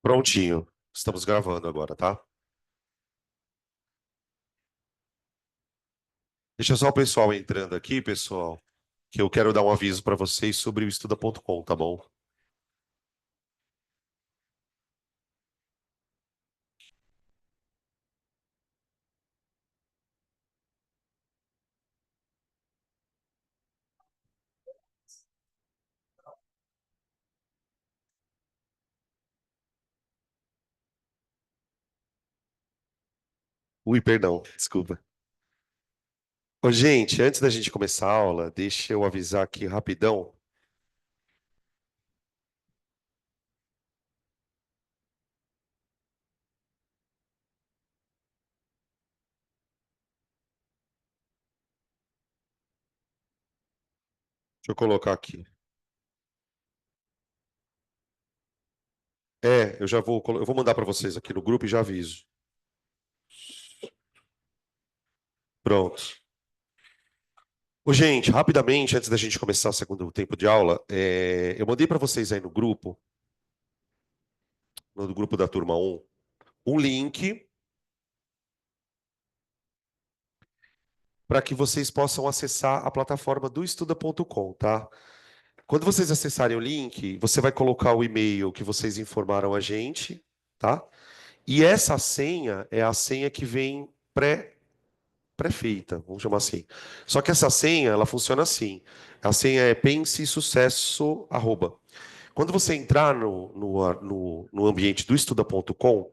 Prontinho. Estamos gravando agora, tá? Deixa só o pessoal entrando aqui, pessoal, que eu quero dar um aviso para vocês sobre o estuda.com, tá bom? Ui, perdão, desculpa. Ô, gente, antes da gente começar a aula, deixa eu avisar aqui rapidão. Deixa eu colocar aqui. Eu vou mandar para vocês aqui no grupo e já aviso. Pronto. Ô, gente, rapidamente, antes da gente começar o segundo tempo de aula, eu mandei para vocês aí no grupo da turma um link para que vocês possam acessar a plataforma do estuda.com, tá? Quando vocês acessarem o link, você vai colocar o e-mail que vocês informaram a gente, tá? E essa senha é a senha que vem pré-feita, vamos chamar assim. Só que essa senha, ela funciona assim. A senha é pense sucesso arroba. Quando você entrar no ambiente do estuda.com,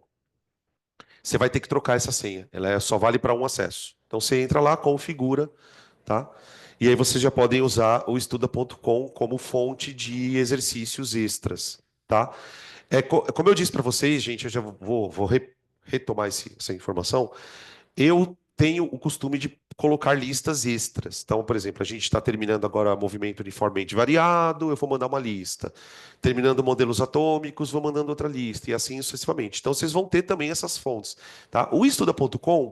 você vai ter que trocar essa senha. Só vale para um acesso. Então você entra lá, configura, tá? E aí vocês já podem usar o estuda.com como fonte de exercícios extras, tá? Como eu disse para vocês, gente, eu já vou retomar essa informação. Eu tenho o costume de colocar listas extras. Então, por exemplo, a gente está terminando agora movimento uniformemente variado, eu vou mandar uma lista. Terminando modelos atômicos, vou mandando outra lista, e assim sucessivamente. Então, vocês vão ter também essas fontes. Tá? O estuda.com,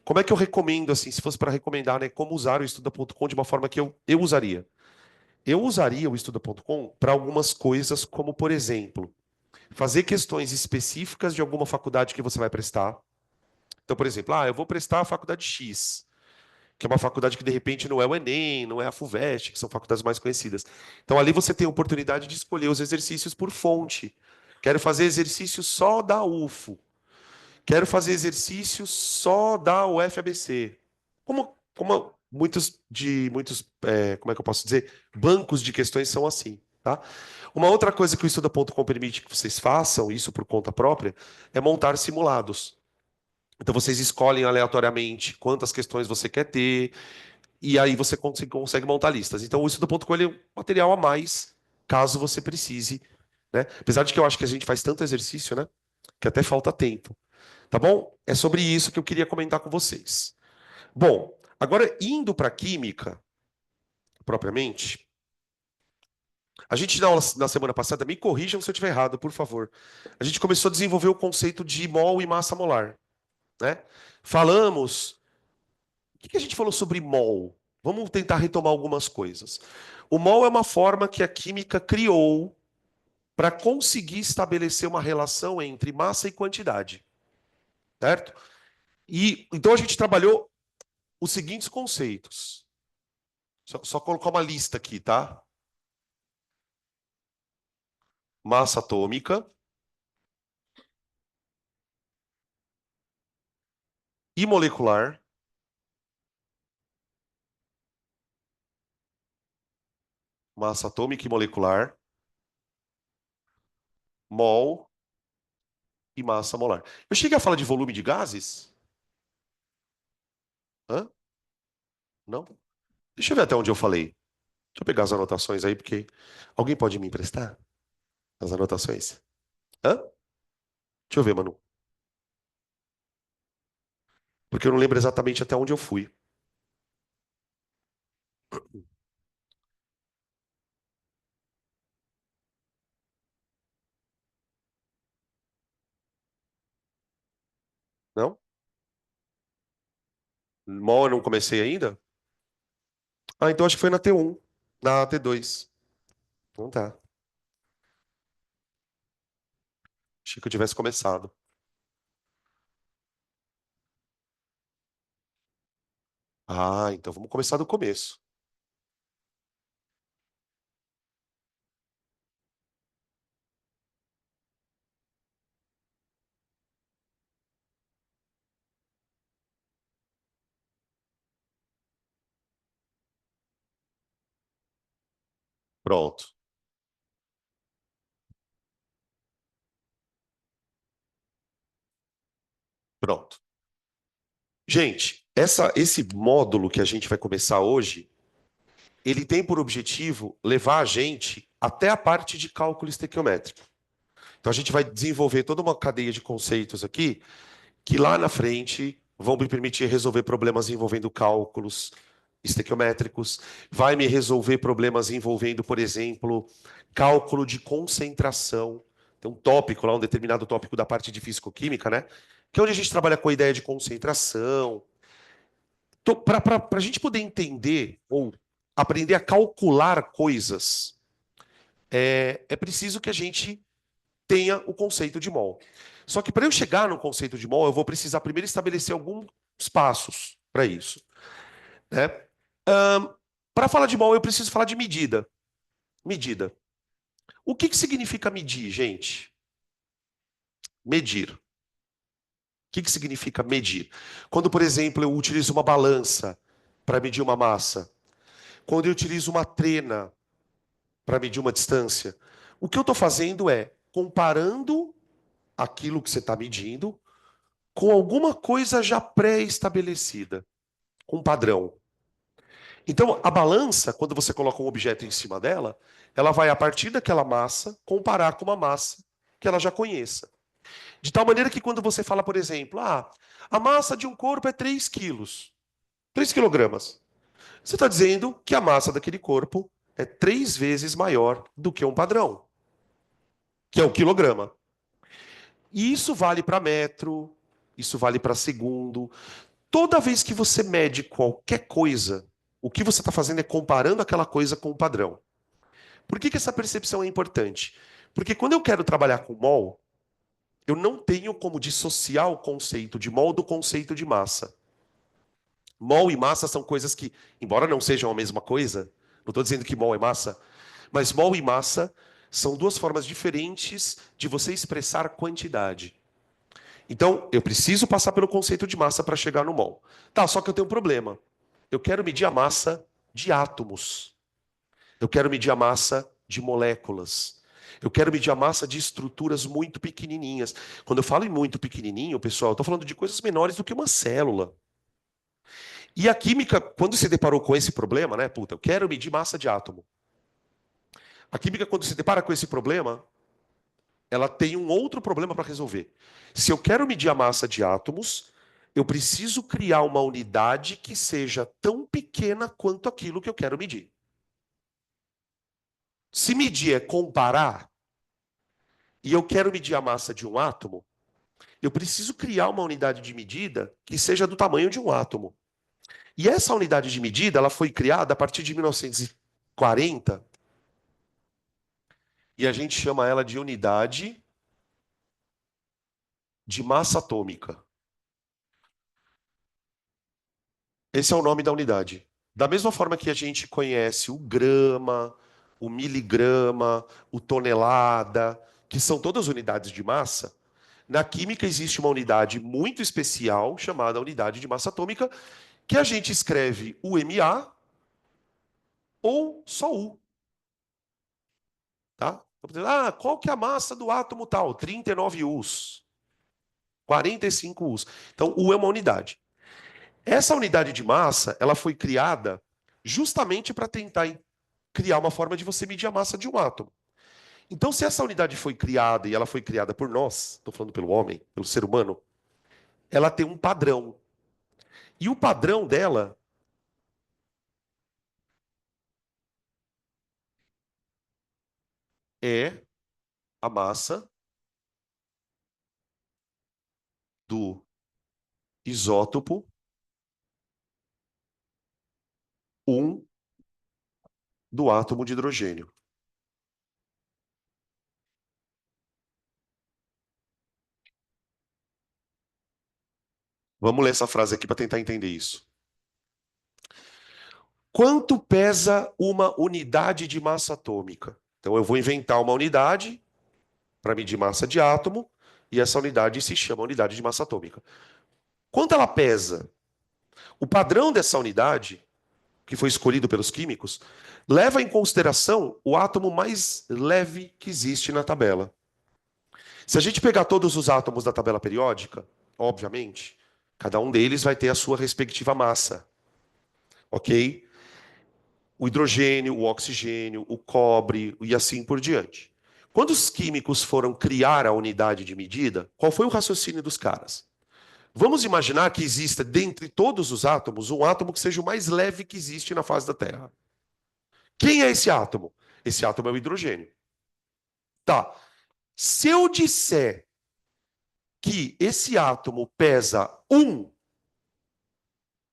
como é que eu recomendo, assim, se fosse para recomendar, né, como usar o estuda.com de uma forma que eu usaria? Eu usaria o estuda.com para algumas coisas, como, por exemplo, fazer questões específicas de alguma faculdade que você vai prestar. Então, por exemplo, eu vou prestar a faculdade X, que é uma faculdade que de repente não é o Enem, não é a FUVEST, que são faculdades mais conhecidas. Então, ali você tem a oportunidade de escolher os exercícios por fonte. Quero fazer exercício só da UFO. Quero fazer exercício só da UFABC. Como como é que eu posso dizer? Bancos de questões são assim, tá? Uma outra coisa que o Estuda.com permite que vocês façam, isso por conta própria, é montar simulados. Então vocês escolhem aleatoriamente quantas questões você quer ter, e aí você consegue montar listas. Então o estudo.com ele é um material a mais, caso você precise, né? Apesar de que eu acho que a gente faz tanto exercício, né? Que até falta tempo. Tá bom? É sobre isso que eu queria comentar com vocês. Bom, agora indo para a química, propriamente, a gente na semana passada, me corrijam se eu estiver errado, por favor. A gente começou a desenvolver o conceito de mol e massa molar, né? Falamos. O que a gente falou sobre mol? Vamos tentar retomar algumas coisas. O mol é uma forma que a química criou para conseguir estabelecer uma relação entre massa e quantidade, certo? E então a gente trabalhou os seguintes conceitos. Só colocar uma lista aqui, tá? Massa atômica e molecular, massa atômica e molecular, mol e massa molar. Eu cheguei a falar de volume de gases? Hã? Não? Deixa eu ver até onde eu falei. Deixa eu pegar as anotações aí, porque alguém pode me emprestar as anotações? Hã? Deixa eu ver, Manu. Porque eu não lembro exatamente até onde eu fui. Não? Mol eu não comecei ainda? Ah, então acho que foi na T1, na T2. Então tá. Achei que eu tivesse começado. Ah, então vamos começar do começo. Pronto, pronto. Gente, esse módulo que a gente vai começar hoje, ele tem por objetivo levar a gente até a parte de cálculo estequiométrico. Então a gente vai desenvolver toda uma cadeia de conceitos aqui que lá na frente vão me permitir resolver problemas envolvendo cálculos estequiométricos, vai me resolver problemas envolvendo, por exemplo, cálculo de concentração. Tem um tópico lá, um determinado tópico da parte de fisicoquímica, né? Que é onde a gente trabalha com a ideia de concentração. Para a gente poder entender ou aprender a calcular coisas, é preciso que a gente tenha o conceito de mol. Só que para eu chegar no conceito de mol, eu vou precisar primeiro estabelecer alguns passos para isso, né? Para falar de mol, eu preciso falar de medida. Medida. O que significa medir, gente? Medir. O que significa medir? Quando, por exemplo, eu utilizo uma balança para medir uma massa, quando eu utilizo uma trena para medir uma distância, o que eu estou fazendo é comparando aquilo que você está medindo com alguma coisa já pré-estabelecida, com um padrão. Então, a balança, quando você coloca um objeto em cima dela, ela vai, a partir daquela massa, comparar com uma massa que ela já conheça. De tal maneira que quando você fala, por exemplo, a massa de um corpo é 3 quilos, 3 quilogramas. Você está dizendo que a massa daquele corpo é 3 vezes maior do que um padrão, que é o quilograma. E isso vale para metro, isso vale para segundo. Toda vez que você mede qualquer coisa, o que você está fazendo é comparando aquela coisa com o padrão. Por que essa percepção é importante? Porque quando eu quero trabalhar com mol, eu não tenho como dissociar o conceito de mol do conceito de massa. Mol e massa são coisas que, embora não sejam a mesma coisa, não estou dizendo que mol é massa, mas mol e massa são duas formas diferentes de você expressar quantidade. Então, eu preciso passar pelo conceito de massa para chegar no mol. Tá, só que eu tenho um problema. Eu quero medir a massa de átomos. Eu quero medir a massa de moléculas. Eu quero medir a massa de estruturas muito pequenininhas. Quando eu falo em muito pequenininho, pessoal, eu estou falando de coisas menores do que uma célula. E a química, quando se deparou com esse problema, né? Puta, eu quero medir massa de átomo. A química, quando se depara com esse problema, ela tem um outro problema para resolver. Se eu quero medir a massa de átomos, eu preciso criar uma unidade que seja tão pequena quanto aquilo que eu quero medir. Se medir é comparar, e eu quero medir a massa de um átomo, eu preciso criar uma unidade de medida que seja do tamanho de um átomo. E essa unidade de medida, ela foi criada a partir de 1940, e a gente chama ela de unidade de massa atômica. Esse é o nome da unidade. Da mesma forma que a gente conhece o grama, o miligrama, o tonelada, que são todas unidades de massa, na química existe uma unidade muito especial chamada unidade de massa atômica, que a gente escreve UMA ou só U, tá? Qual que é a massa do átomo tal? 39 Us, 45 Us. Então, U é uma unidade. Essa unidade de massa, ela foi criada justamente para tentar criar uma forma de você medir a massa de um átomo. Então, se essa unidade foi criada e ela foi criada por nós, estou falando pelo homem, pelo ser humano, ela tem um padrão. E o padrão dela é a massa do isótopo 1 do átomo de hidrogênio. Vamos ler essa frase aqui para tentar entender isso. Quanto pesa uma unidade de massa atômica? Então eu vou inventar uma unidade para medir massa de átomo e essa unidade se chama unidade de massa atômica. Quanto ela pesa? O padrão dessa unidade, que foi escolhido pelos químicos, leva em consideração o átomo mais leve que existe na tabela. Se a gente pegar todos os átomos da tabela periódica, obviamente, cada um deles vai ter a sua respectiva massa, ok? O hidrogênio, o oxigênio, o cobre e assim por diante. Quando os químicos foram criar a unidade de medida, qual foi o raciocínio dos caras? Vamos imaginar que exista, dentre todos os átomos, um átomo que seja o mais leve que existe na face da Terra. Quem é esse átomo? Esse átomo é o hidrogênio. Tá. Se eu disser que esse átomo pesa 1,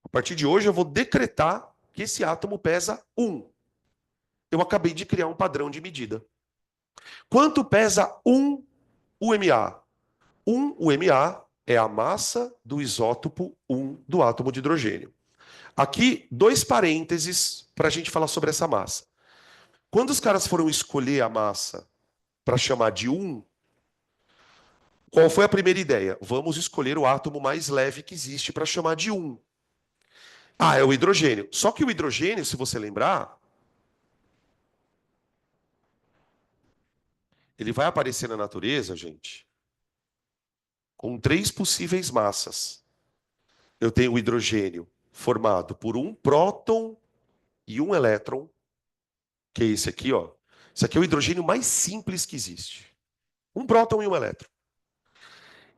a partir de hoje eu vou decretar que esse átomo pesa 1. Eu acabei de criar um padrão de medida. Quanto pesa 1 UMA? 1 UMA é a massa do isótopo 1 do átomo de hidrogênio. Aqui, dois parênteses para a gente falar sobre essa massa. Quando os caras foram escolher a massa para chamar de 1, qual foi a primeira ideia? Vamos escolher o átomo mais leve que existe para chamar de 1. Ah, é o hidrogênio. Só que o hidrogênio, se você lembrar, ele vai aparecer na natureza, gente, com três possíveis massas. Eu tenho o hidrogênio formado por um próton e um elétron, que é esse aqui, ó. Esse aqui é o hidrogênio mais simples que existe. Um próton e um elétron.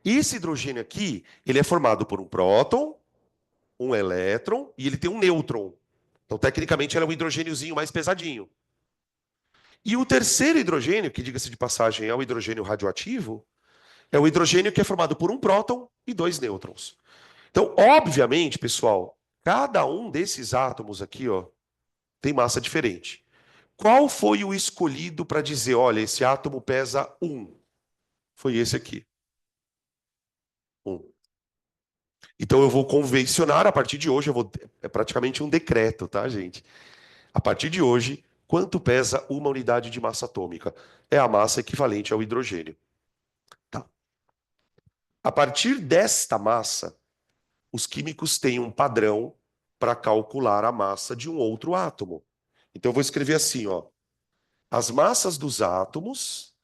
Esse hidrogênio aqui, ele é formado por um próton, um elétron e ele tem um nêutron. Então, tecnicamente, ele é um hidrogêniozinho mais pesadinho. E o terceiro hidrogênio, que diga-se de passagem é o hidrogênio radioativo, é o hidrogênio que é formado por um próton e dois nêutrons. Então, obviamente, pessoal, cada um desses átomos aqui, ó, tem massa diferente. Qual foi o escolhido para dizer, olha, esse átomo pesa 1? Foi esse aqui, 1. Então eu vou convencionar a partir de hoje, é praticamente um decreto, tá, gente? A partir de hoje, quanto pesa uma unidade de massa atômica? É a massa equivalente ao hidrogênio. Tá. A partir desta massa, os químicos têm um padrão para calcular a massa de um outro átomo. Então eu vou escrever assim, ó. As massas dos átomos,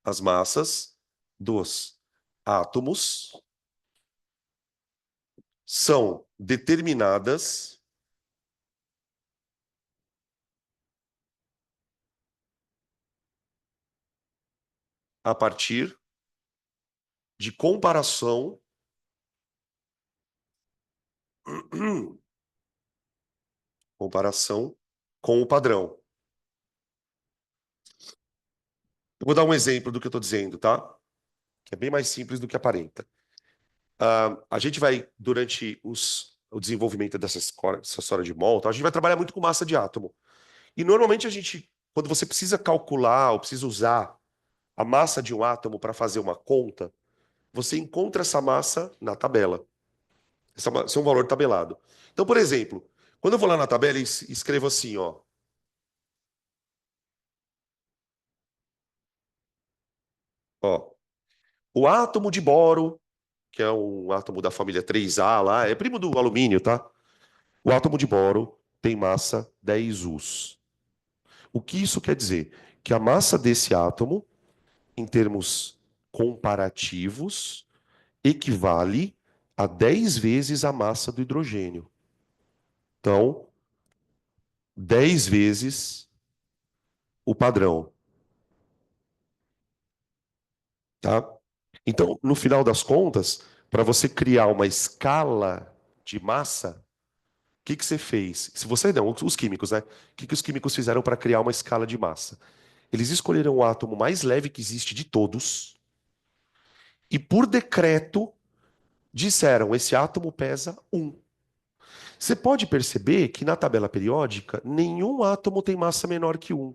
as massas dos átomos são determinadas a partir de comparação com o padrão. Eu vou dar um exemplo do que eu estou dizendo, tá? Que é bem mais simples do que aparenta. A gente vai, durante o desenvolvimento dessa história de Mol, tá? A gente vai trabalhar muito com massa de átomo. E normalmente a gente, quando você precisa calcular ou precisa usar a massa de um átomo para fazer uma conta, você encontra essa massa na tabela. Esse é um valor tabelado. Então, por exemplo, quando eu vou lá na tabela e escrevo assim, ó, o átomo de boro, que é um átomo da família 3A lá, é primo do alumínio, tá? O átomo de boro tem massa 10 Us. O que isso quer dizer? Que a massa desse átomo, em termos comparativos, equivale a 10 vezes a massa do hidrogênio. Então, 10 vezes o padrão, tá? Então, no final das contas, para você criar uma escala de massa, o que que você fez? Se você não, os químicos, né? O que que os químicos fizeram para criar uma escala de massa? Eles escolheram o átomo mais leve que existe de todos e, por decreto, disseram: esse átomo pesa 1. Você pode perceber que na tabela periódica, nenhum átomo tem massa menor que 1.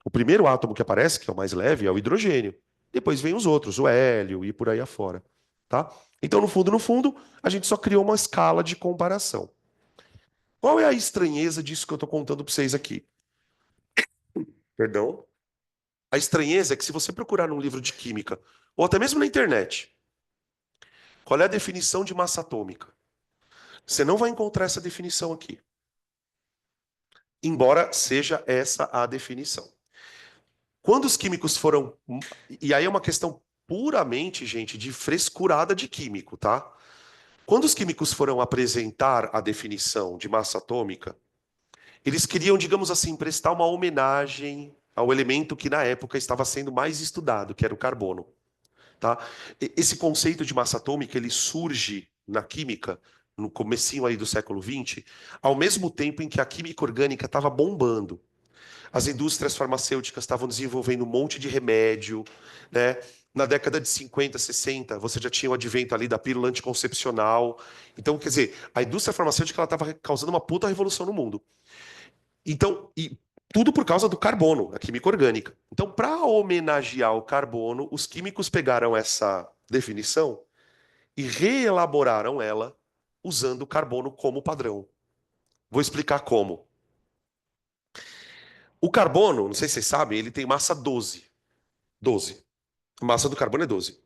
O primeiro átomo que aparece, que é o mais leve, é o hidrogênio. Depois vem os outros, o hélio e por aí afora, tá? Então, no fundo, a gente só criou uma escala de comparação. Qual é a estranheza disso que eu estou contando para vocês aqui? Perdão? A estranheza é que se você procurar num livro de química, ou até mesmo na internet, qual é a definição de massa atômica? Você não vai encontrar essa definição aqui, embora seja essa a definição. Quando os químicos foram. E aí é uma questão puramente, gente, de frescurada de químico, tá? Quando os químicos foram apresentar a definição de massa atômica, eles queriam, digamos assim, prestar uma homenagem ao elemento que na época estava sendo mais estudado, que era o carbono, tá? Esse conceito de massa atômica, ele surge na química no comecinho aí do século XX, ao mesmo tempo em que a química orgânica estava bombando. As indústrias farmacêuticas estavam desenvolvendo um monte de remédio, né? Na década de 50, 60, você já tinha o advento ali da pílula anticoncepcional. Então, quer dizer, a indústria farmacêutica estava causando uma puta revolução no mundo. Então, e tudo por causa do carbono, da química orgânica. Então, para homenagear o carbono, os químicos pegaram essa definição e reelaboraram ela usando o carbono como padrão. Vou explicar como. O carbono, não sei se vocês sabem, ele tem massa 12. 12. A massa do carbono é 12.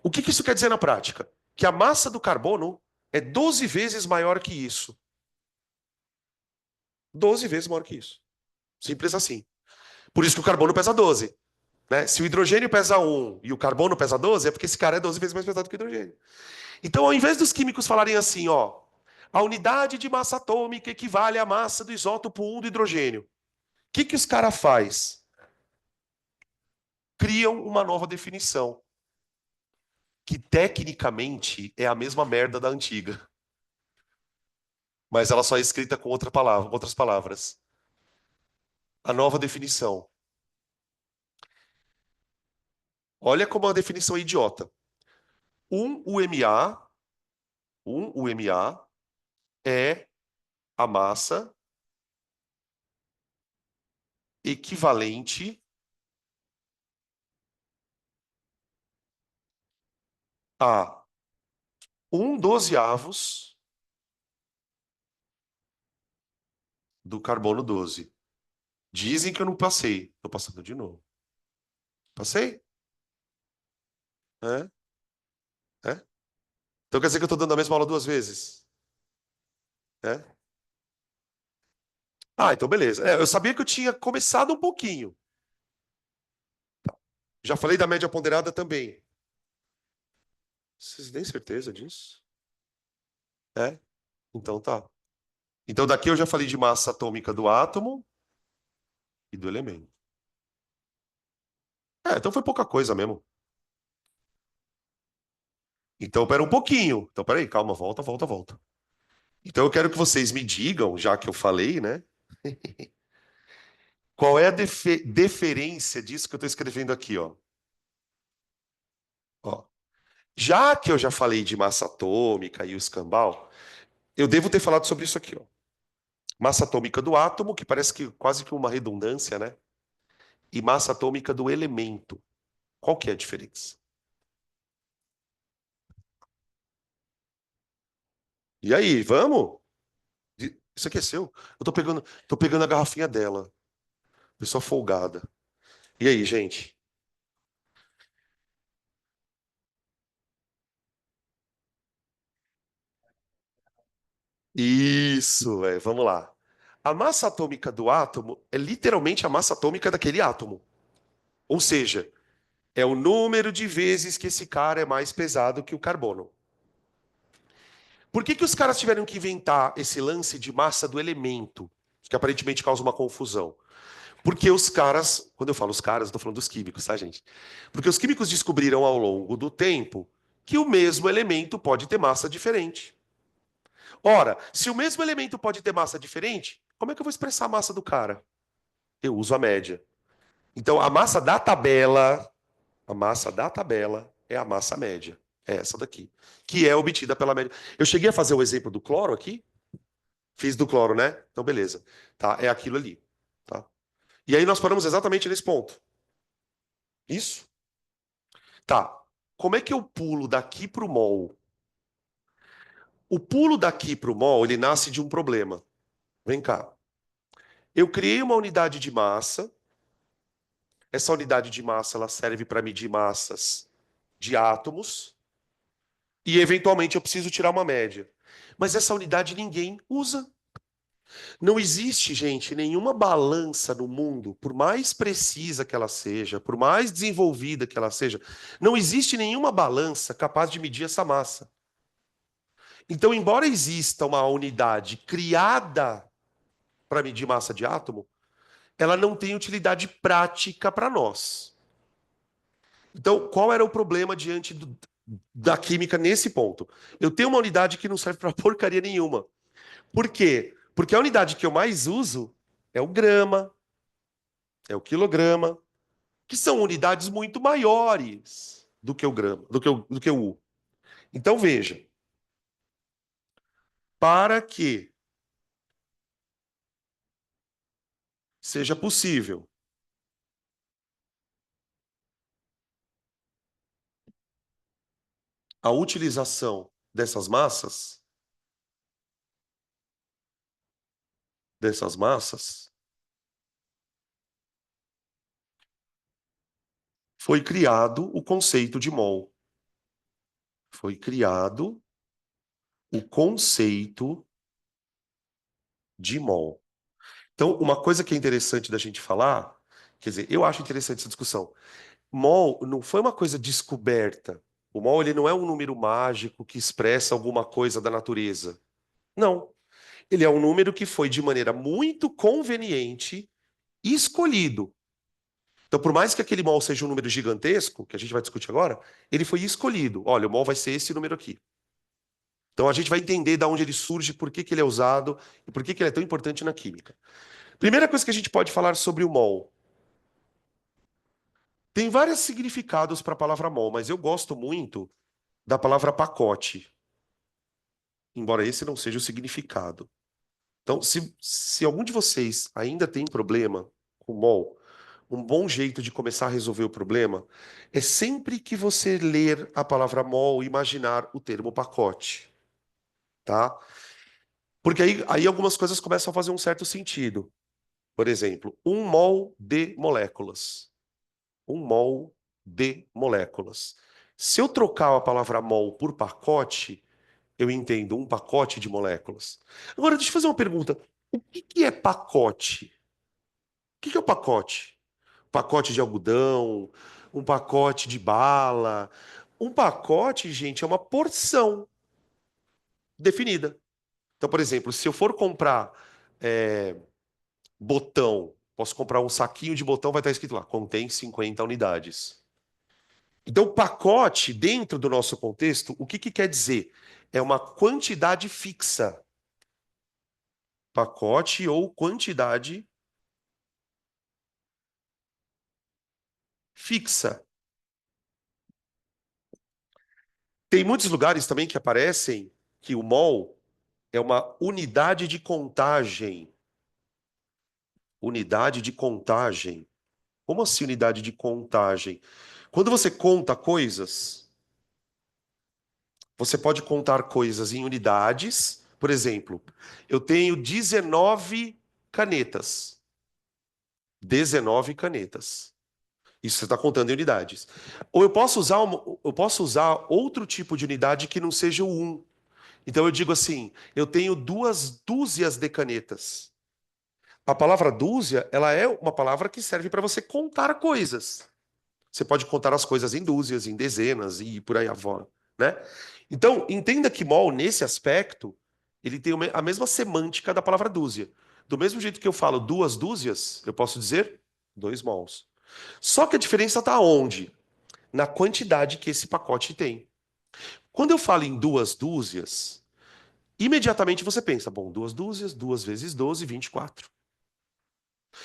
O que isso quer dizer na prática? Que a massa do carbono é 12 vezes maior que isso. 12 vezes maior que isso. Simples assim. Por isso que o carbono pesa 12. Né? Se o hidrogênio pesa 1 e o carbono pesa 12, é porque esse cara é 12 vezes mais pesado que o hidrogênio. Então, ao invés dos químicos falarem assim, ó, a unidade de massa atômica equivale à massa do isótopo 1 do hidrogênio. O que os caras faz? Criam uma nova definição, que tecnicamente é a mesma merda da antiga, mas ela só é escrita com outra palavra, outras palavras. A nova definição. Olha como a definição é idiota. Um UMA, um UMA é a massa equivalente a 1/12 do carbono 12. Dizem que eu não passei. Estou passando de novo. Passei? É? É? Então quer dizer que eu estou dando a mesma aula duas vezes? É? Ah, então beleza. Eu sabia que eu tinha começado um pouquinho. Já falei da média ponderada também. Vocês têm certeza disso? É? Então tá. Então daqui eu já falei de massa atômica do átomo e do elemento. Então foi pouca coisa mesmo. Então pera um pouquinho. Então peraí, calma, volta, volta, volta. Então eu quero que vocês me digam, já que eu falei, né? Qual é a deferência disso que eu estou escrevendo aqui, ó? Ó. Já que eu já falei de massa atômica e o escambau, eu devo ter falado sobre isso aqui, ó. Massa atômica do átomo, que parece que quase que uma redundância, né? E massa atômica do elemento. Qual que é a diferença? E aí, vamos? Isso aqui é seu? Eu tô pegando a garrafinha dela. Pessoa folgada. E aí, gente? Isso, vamos lá. A massa atômica do átomo é literalmente a massa atômica daquele átomo. Ou seja, é o número de vezes que esse cara é mais pesado que o carbono. Por que os caras tiveram que inventar esse lance de massa do elemento, que aparentemente causa uma confusão? Porque os caras, quando eu falo os caras, eu estou falando dos químicos, tá, gente? Porque os químicos descobriram ao longo do tempo que o mesmo elemento pode ter massa diferente. Ora, se o mesmo elemento pode ter massa diferente, como é que eu vou expressar a massa do cara? Eu uso a média. Então, a massa da tabela é a massa média. É essa daqui, que é obtida pela média. Eu cheguei a fazer o exemplo do cloro aqui? Fiz do cloro, né? Então, beleza. Tá? É aquilo ali. Tá? E aí nós paramos exatamente nesse ponto. Isso? Tá. Como é que eu pulo daqui para o mol? O pulo daqui para o mol, ele nasce de um problema. Vem cá. Eu criei uma unidade de massa. Essa unidade de massa ela serve para medir massas de átomos. E, eventualmente, eu preciso tirar uma média. Mas essa unidade ninguém usa. Não existe, gente, nenhuma balança no mundo, por mais precisa que ela seja, por mais desenvolvida que ela seja, não existe nenhuma balança capaz de medir essa massa. Então, embora exista uma unidade criada para medir massa de átomo, ela não tem utilidade prática para nós. Então, qual era o problema diante da química nesse ponto? Eu tenho uma unidade que não serve para porcaria nenhuma. Por quê? Porque a unidade que eu mais uso é o grama, é o quilograma, que são unidades muito maiores do que o grama, do que o U. Então, veja, para que seja possível a utilização dessas massas, foi criado o conceito de mol. Foi criado o conceito de mol. Então, uma coisa que é interessante da gente falar, quer dizer, eu acho interessante essa discussão. Mol não foi uma coisa descoberta. O mol ele não é um número mágico que expressa alguma coisa da natureza. Não. Ele é um número que foi de maneira muito conveniente escolhido. Então, por mais que aquele mol seja um número gigantesco, que a gente vai discutir agora, ele foi escolhido. Olha, o mol vai ser esse número aqui. Então, a gente vai entender de onde ele surge, por que que ele é usado e por que que ele é tão importante na química. Primeira coisa que a gente pode falar sobre o mol. Tem vários significados para a palavra mol, mas eu gosto muito da palavra pacote, embora esse não seja o significado. Então, se algum de vocês ainda tem problema com mol, um bom jeito de começar a resolver o problema é sempre que você ler a palavra mol, imaginar o termo pacote, tá? Porque aí algumas coisas começam a fazer um certo sentido. Por exemplo, um mol de moléculas. Um mol de moléculas. Se eu trocar a palavra mol por pacote, eu entendo um pacote de moléculas. Agora, deixa eu fazer uma pergunta. O que que é pacote? O que que é o pacote? Pacote de algodão, um pacote de bala. Um pacote, gente, é uma porção definida. Então, por exemplo, se eu for comprar é, botão, posso comprar um saquinho de botão, vai estar escrito lá, contém 50 unidades. Então, pacote, dentro do nosso contexto, o que que quer dizer? É uma quantidade fixa. Pacote ou quantidade fixa. Tem muitos lugares também que aparecem que o mol é uma unidade de contagem. Unidade de contagem. Como assim unidade de contagem? Quando você conta coisas, você pode contar coisas em unidades. Por exemplo, eu tenho 19 canetas. 19 canetas. Isso você está contando em unidades. Ou eu posso usar outro tipo de unidade que não seja o um. Então eu digo assim, eu tenho 2 dúzias de canetas. A palavra dúzia, ela é uma palavra que serve para você contar coisas. Você pode contar as coisas em dúzias, em dezenas e por aí afora, né? Então, entenda que mol, nesse aspecto, ele tem a mesma semântica da palavra dúzia. Do mesmo jeito que eu falo 2 dúzias, eu posso dizer 2 mols. Só que a diferença está onde? Na quantidade que esse pacote tem. Quando eu falo em 2 dúzias, imediatamente você pensa, bom, 2 dúzias, 2 vezes 12, 24.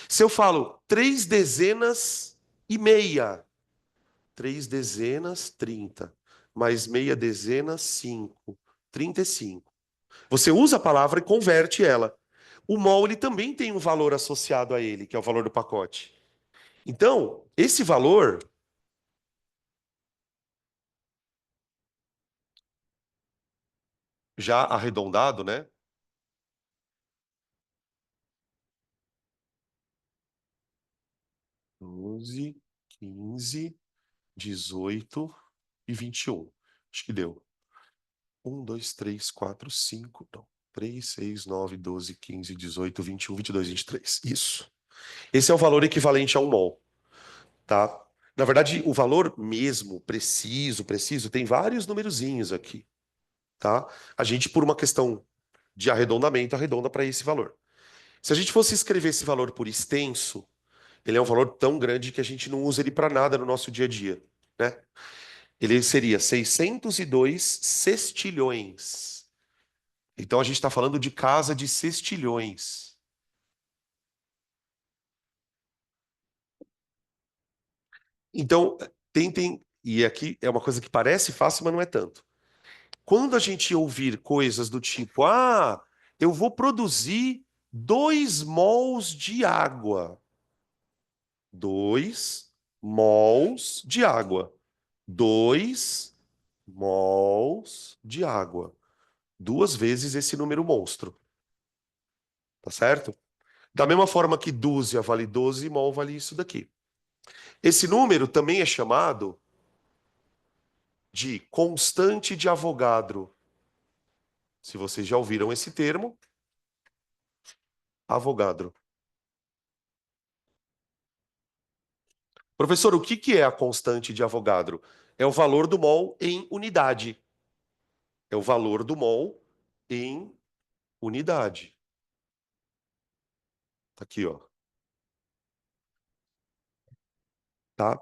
Se eu falo 3 dezenas e meia, 3 dezenas, 30, mais meia dezena, 5, 35. Você usa a palavra e converte ela. O mol ele também tem um valor associado a ele, que é o valor do pacote. Então, esse valor já arredondado, né? 12, 15, 18 e 21. Acho que deu. 1, 2, 3, 4, 5. Não. 3, 6, 9, 12, 15, 18, 21, 22, 23. Isso. Esse é o valor equivalente a um mol, tá? Na verdade, o valor mesmo, preciso, tem vários numerozinhos aqui, tá? A gente, por uma questão de arredondamento, arredonda para esse valor. Se a gente fosse escrever esse valor por extenso, ele é um valor tão grande que a gente não usa ele para nada no nosso dia a dia, né? Ele seria 602 sextilhões. Então a gente está falando de casa de sextilhões. Então, tentem, e aqui é uma coisa que parece fácil, mas não é tanto. Quando a gente ouvir coisas do tipo, eu vou produzir 2 mols de água. 2 mols de água. 2 mols de água. 2 vezes esse número monstro, tá certo? Da mesma forma que dúzia vale 12, mol vale isso daqui. Esse número também é chamado de constante de Avogadro. Se vocês já ouviram esse termo, Avogadro. Professor, o que que é a constante de Avogadro? É o valor do mol em unidade. É o valor do mol em unidade. Tá aqui, ó. Tá?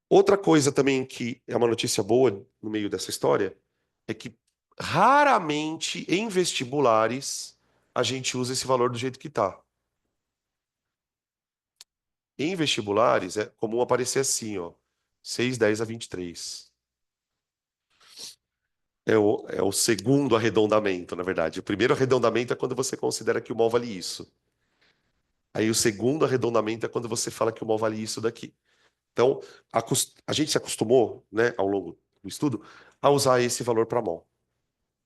Outra coisa também que é uma notícia boa no meio dessa história é que raramente em vestibulares a gente usa esse valor do jeito que tá. Em vestibulares é comum aparecer assim, ó, 6, 10 a 23. É o segundo arredondamento, na verdade. O primeiro arredondamento é quando você considera que o mol vale isso. Aí o segundo arredondamento é quando você fala que o mol vale isso daqui. Então, a gente se acostumou, né, ao longo do estudo, a usar esse valor para mol,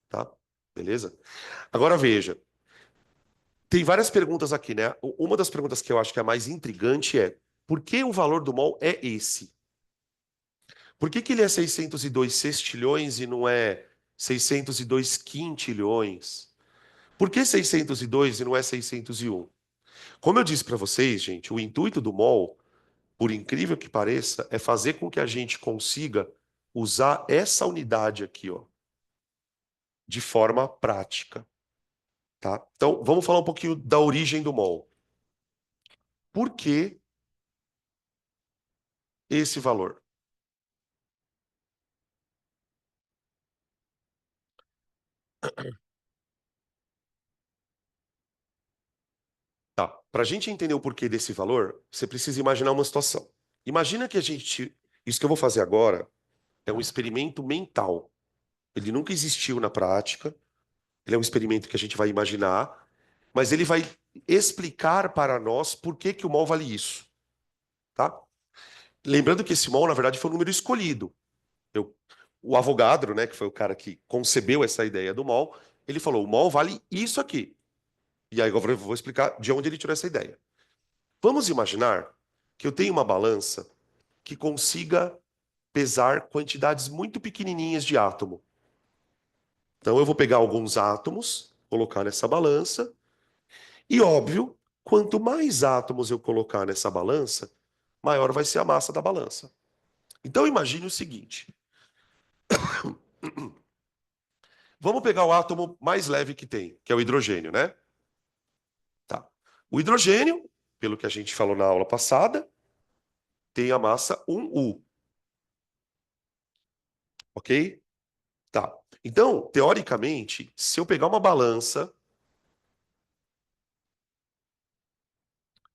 tá? Beleza? Agora veja, tem várias perguntas aqui, né? Uma das perguntas que eu acho que é a mais intrigante é: por que o valor do mol é esse? Por que que ele é 602 sextilhões e não é 602 quintilhões? Por que 602 e não é 601? Como eu disse para vocês, gente, o intuito do mol, por incrível que pareça, é fazer com que a gente consiga usar essa unidade aqui, ó, de forma prática, tá? Então, vamos falar um pouquinho da origem do mol. Por que esse valor? Tá. Para a gente entender o porquê desse valor, você precisa imaginar uma situação. Imagina que a gente. Isso que eu vou fazer agora é um experimento mental. Ele nunca existiu na prática. Ele é um experimento que a gente vai imaginar, mas ele vai explicar para nós por que que o mol vale isso, tá? Lembrando que esse mol, na verdade, foi um número escolhido. O Avogadro, né, que foi o cara que concebeu essa ideia do mol, ele falou: o mol vale isso aqui. E aí agora eu vou explicar de onde ele tirou essa ideia. Vamos imaginar que eu tenho uma balança que consiga pesar quantidades muito pequenininhas de átomo. Então eu vou pegar alguns átomos, colocar nessa balança, e óbvio, quanto mais átomos eu colocar nessa balança, maior vai ser a massa da balança. Então imagine o seguinte: vamos pegar o átomo mais leve que tem, que é o hidrogênio, né? Tá. O hidrogênio, pelo que a gente falou na aula passada, tem a massa 1U, ok? Tá. Então, teoricamente, se eu pegar uma balança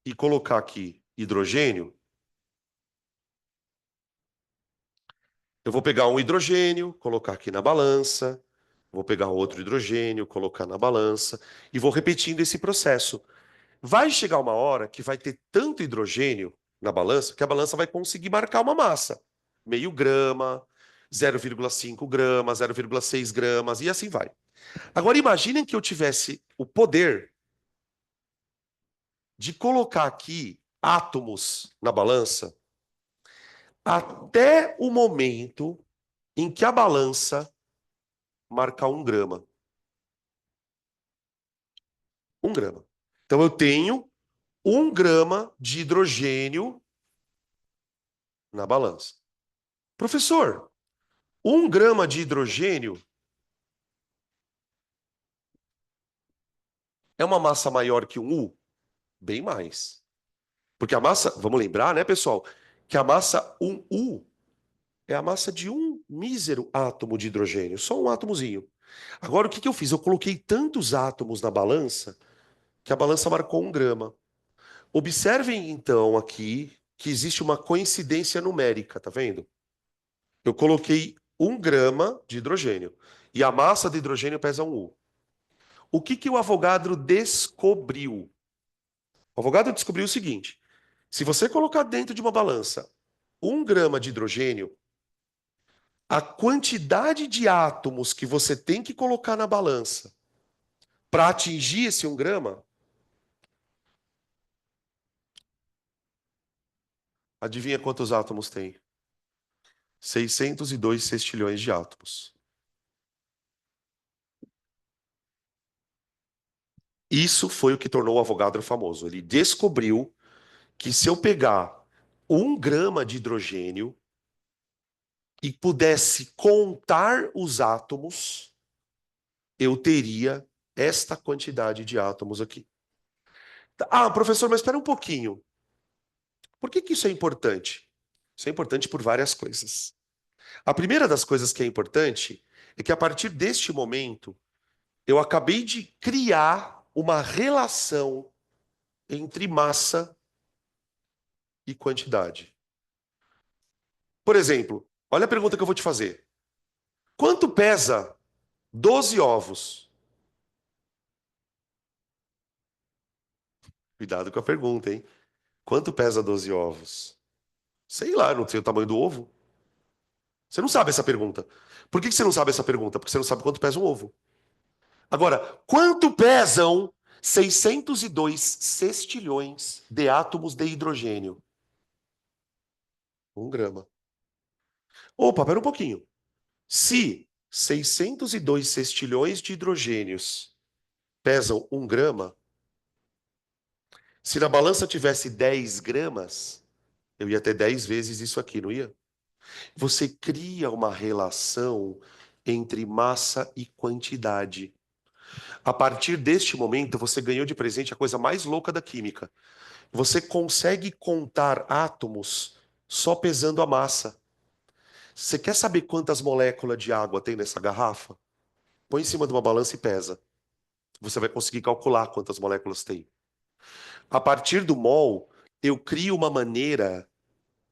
e colocar aqui hidrogênio, eu vou pegar um hidrogênio, colocar aqui na balança, vou pegar outro hidrogênio, colocar na balança e vou repetindo esse processo. Vai chegar uma hora que vai ter tanto hidrogênio na balança que a balança vai conseguir marcar uma massa, meio grama. 0,5 gramas, 0,6 gramas, e assim vai. Agora imaginem que eu tivesse o poder de colocar aqui átomos na balança até o momento em que a balança marcar 1 grama. 1 grama. Então eu tenho 1 grama de hidrogênio na balança. Professor, 1 grama de hidrogênio é uma massa maior que um U? Bem mais. Porque a massa, vamos lembrar, né, pessoal, que a massa 1U é a massa de um mísero átomo de hidrogênio, só um átomozinho. Agora, o que eu fiz? Eu coloquei tantos átomos na balança que a balança marcou 1 grama. Observem, então, aqui que existe uma coincidência numérica, tá vendo? Eu coloquei 1 grama de hidrogênio e a massa de hidrogênio pesa 1U. O que o Avogadro descobriu? O Avogadro descobriu o seguinte: se você colocar dentro de uma balança 1 grama de hidrogênio, a quantidade de átomos que você tem que colocar na balança para atingir esse 1 grama, adivinha quantos átomos tem? 602 sextilhões de átomos. Isso foi o que tornou o Avogadro famoso. Ele descobriu que se eu pegar 1 grama de hidrogênio e pudesse contar os átomos, eu teria esta quantidade de átomos aqui. Ah, professor, mas espera um pouquinho. Por que isso é importante? Isso é importante por várias coisas. A primeira das coisas que é importante é que a partir deste momento, eu acabei de criar uma relação entre massa e quantidade. Por exemplo, olha a pergunta que eu vou te fazer. Quanto pesa 12 ovos? Cuidado com a pergunta, hein? Quanto pesa 12 ovos? Sei lá, não sei o tamanho do ovo. Você não sabe essa pergunta. Por que você não sabe essa pergunta? Porque você não sabe quanto pesa um ovo. Agora, quanto pesam 602 sextilhões de átomos de hidrogênio? 1 grama. Opa, pera um pouquinho. Se 602 sextilhões de hidrogênios pesam 1 grama, se na balança tivesse 10 gramas, eu ia ter 10 vezes isso aqui, não ia? Você cria uma relação entre massa e quantidade. A partir deste momento, você ganhou de presente a coisa mais louca da química. Você consegue contar átomos só pesando a massa. Você quer saber quantas moléculas de água tem nessa garrafa? Põe em cima de uma balança e pesa. Você vai conseguir calcular quantas moléculas tem. A partir do mol, eu crio uma maneira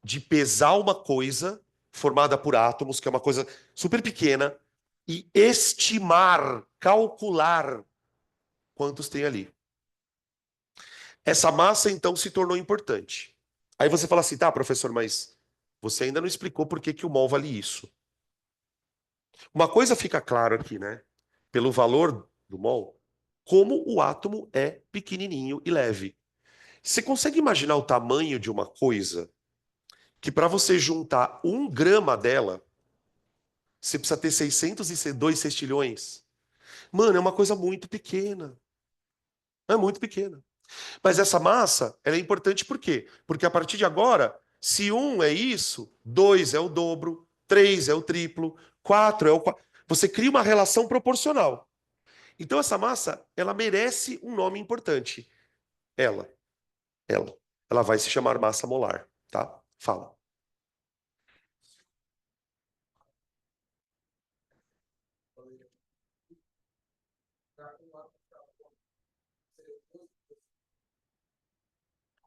de pesar uma coisa formada por átomos, que é uma coisa super pequena, e estimar, calcular quantos tem ali. Essa massa, então, se tornou importante. Aí você fala assim, tá, professor, mas você ainda não explicou por que o mol vale isso. Uma coisa fica claro aqui, né? Pelo valor do mol, como o átomo é pequenininho e leve. Você consegue imaginar o tamanho de uma coisa que para você juntar 1 grama dela, você precisa ter 602 sextilhões? Mano, é uma coisa muito pequena. É muito pequena. Mas essa massa, ela é importante por quê? Porque a partir de agora, se 1 é isso, 2 é o dobro, 3 é o triplo, 4 é o quatro. Você cria uma relação proporcional. Então essa massa, ela merece um nome importante. Ela, ela. Ela vai se chamar massa molar, tá? Fala.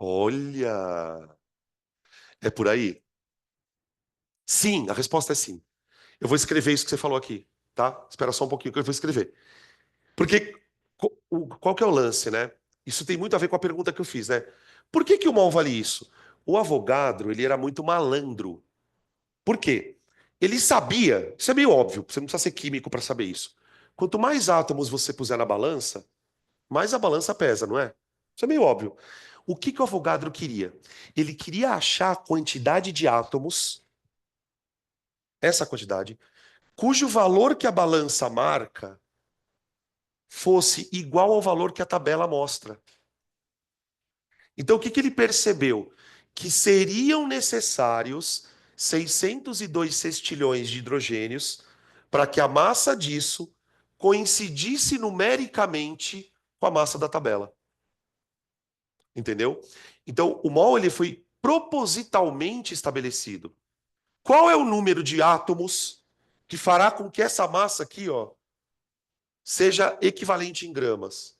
Olha, é por aí? Sim, a resposta é sim. Eu vou escrever isso que você falou aqui, tá? Espera só um pouquinho que eu vou escrever. Porque qual que é o lance, né? Isso tem muito a ver com a pergunta que eu fiz, né? Por que o mal vale isso? O Avogadro, ele era muito malandro. Por quê? Ele sabia, isso é meio óbvio, você não precisa ser químico para saber isso. Quanto mais átomos você puser na balança, mais a balança pesa, não é? Isso é meio óbvio. O que que o Avogadro queria? Ele queria achar a quantidade de átomos, essa quantidade, cujo valor que a balança marca fosse igual ao valor que a tabela mostra. Então, o que que ele percebeu? Que seriam necessários 602 sextilhões de hidrogênios para que a massa disso coincidisse numericamente com a massa da tabela. Entendeu? Então, o mol ele foi propositalmente estabelecido. Qual é o número de átomos que fará com que essa massa aqui, ó, seja equivalente em gramas?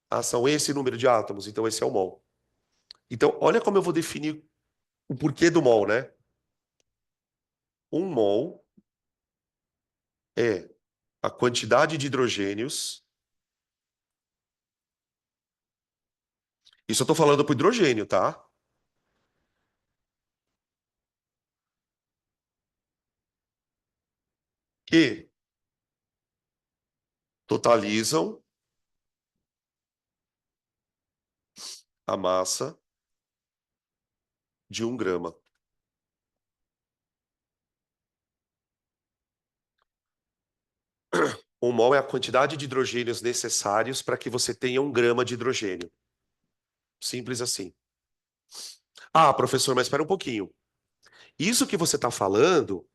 Ah, são esse número de átomos, então esse é o mol. Então, olha como eu vou definir o porquê do mol, né? Um mol é a quantidade de hidrogênios. Isso eu estou falando para o hidrogênio, tá? Que totalizam a massa de 1 grama. Um mol é a quantidade de hidrogênios necessários para que você tenha 1 grama de hidrogênio. Simples assim. Ah, professor, mas espera um pouquinho. Isso que você está falando,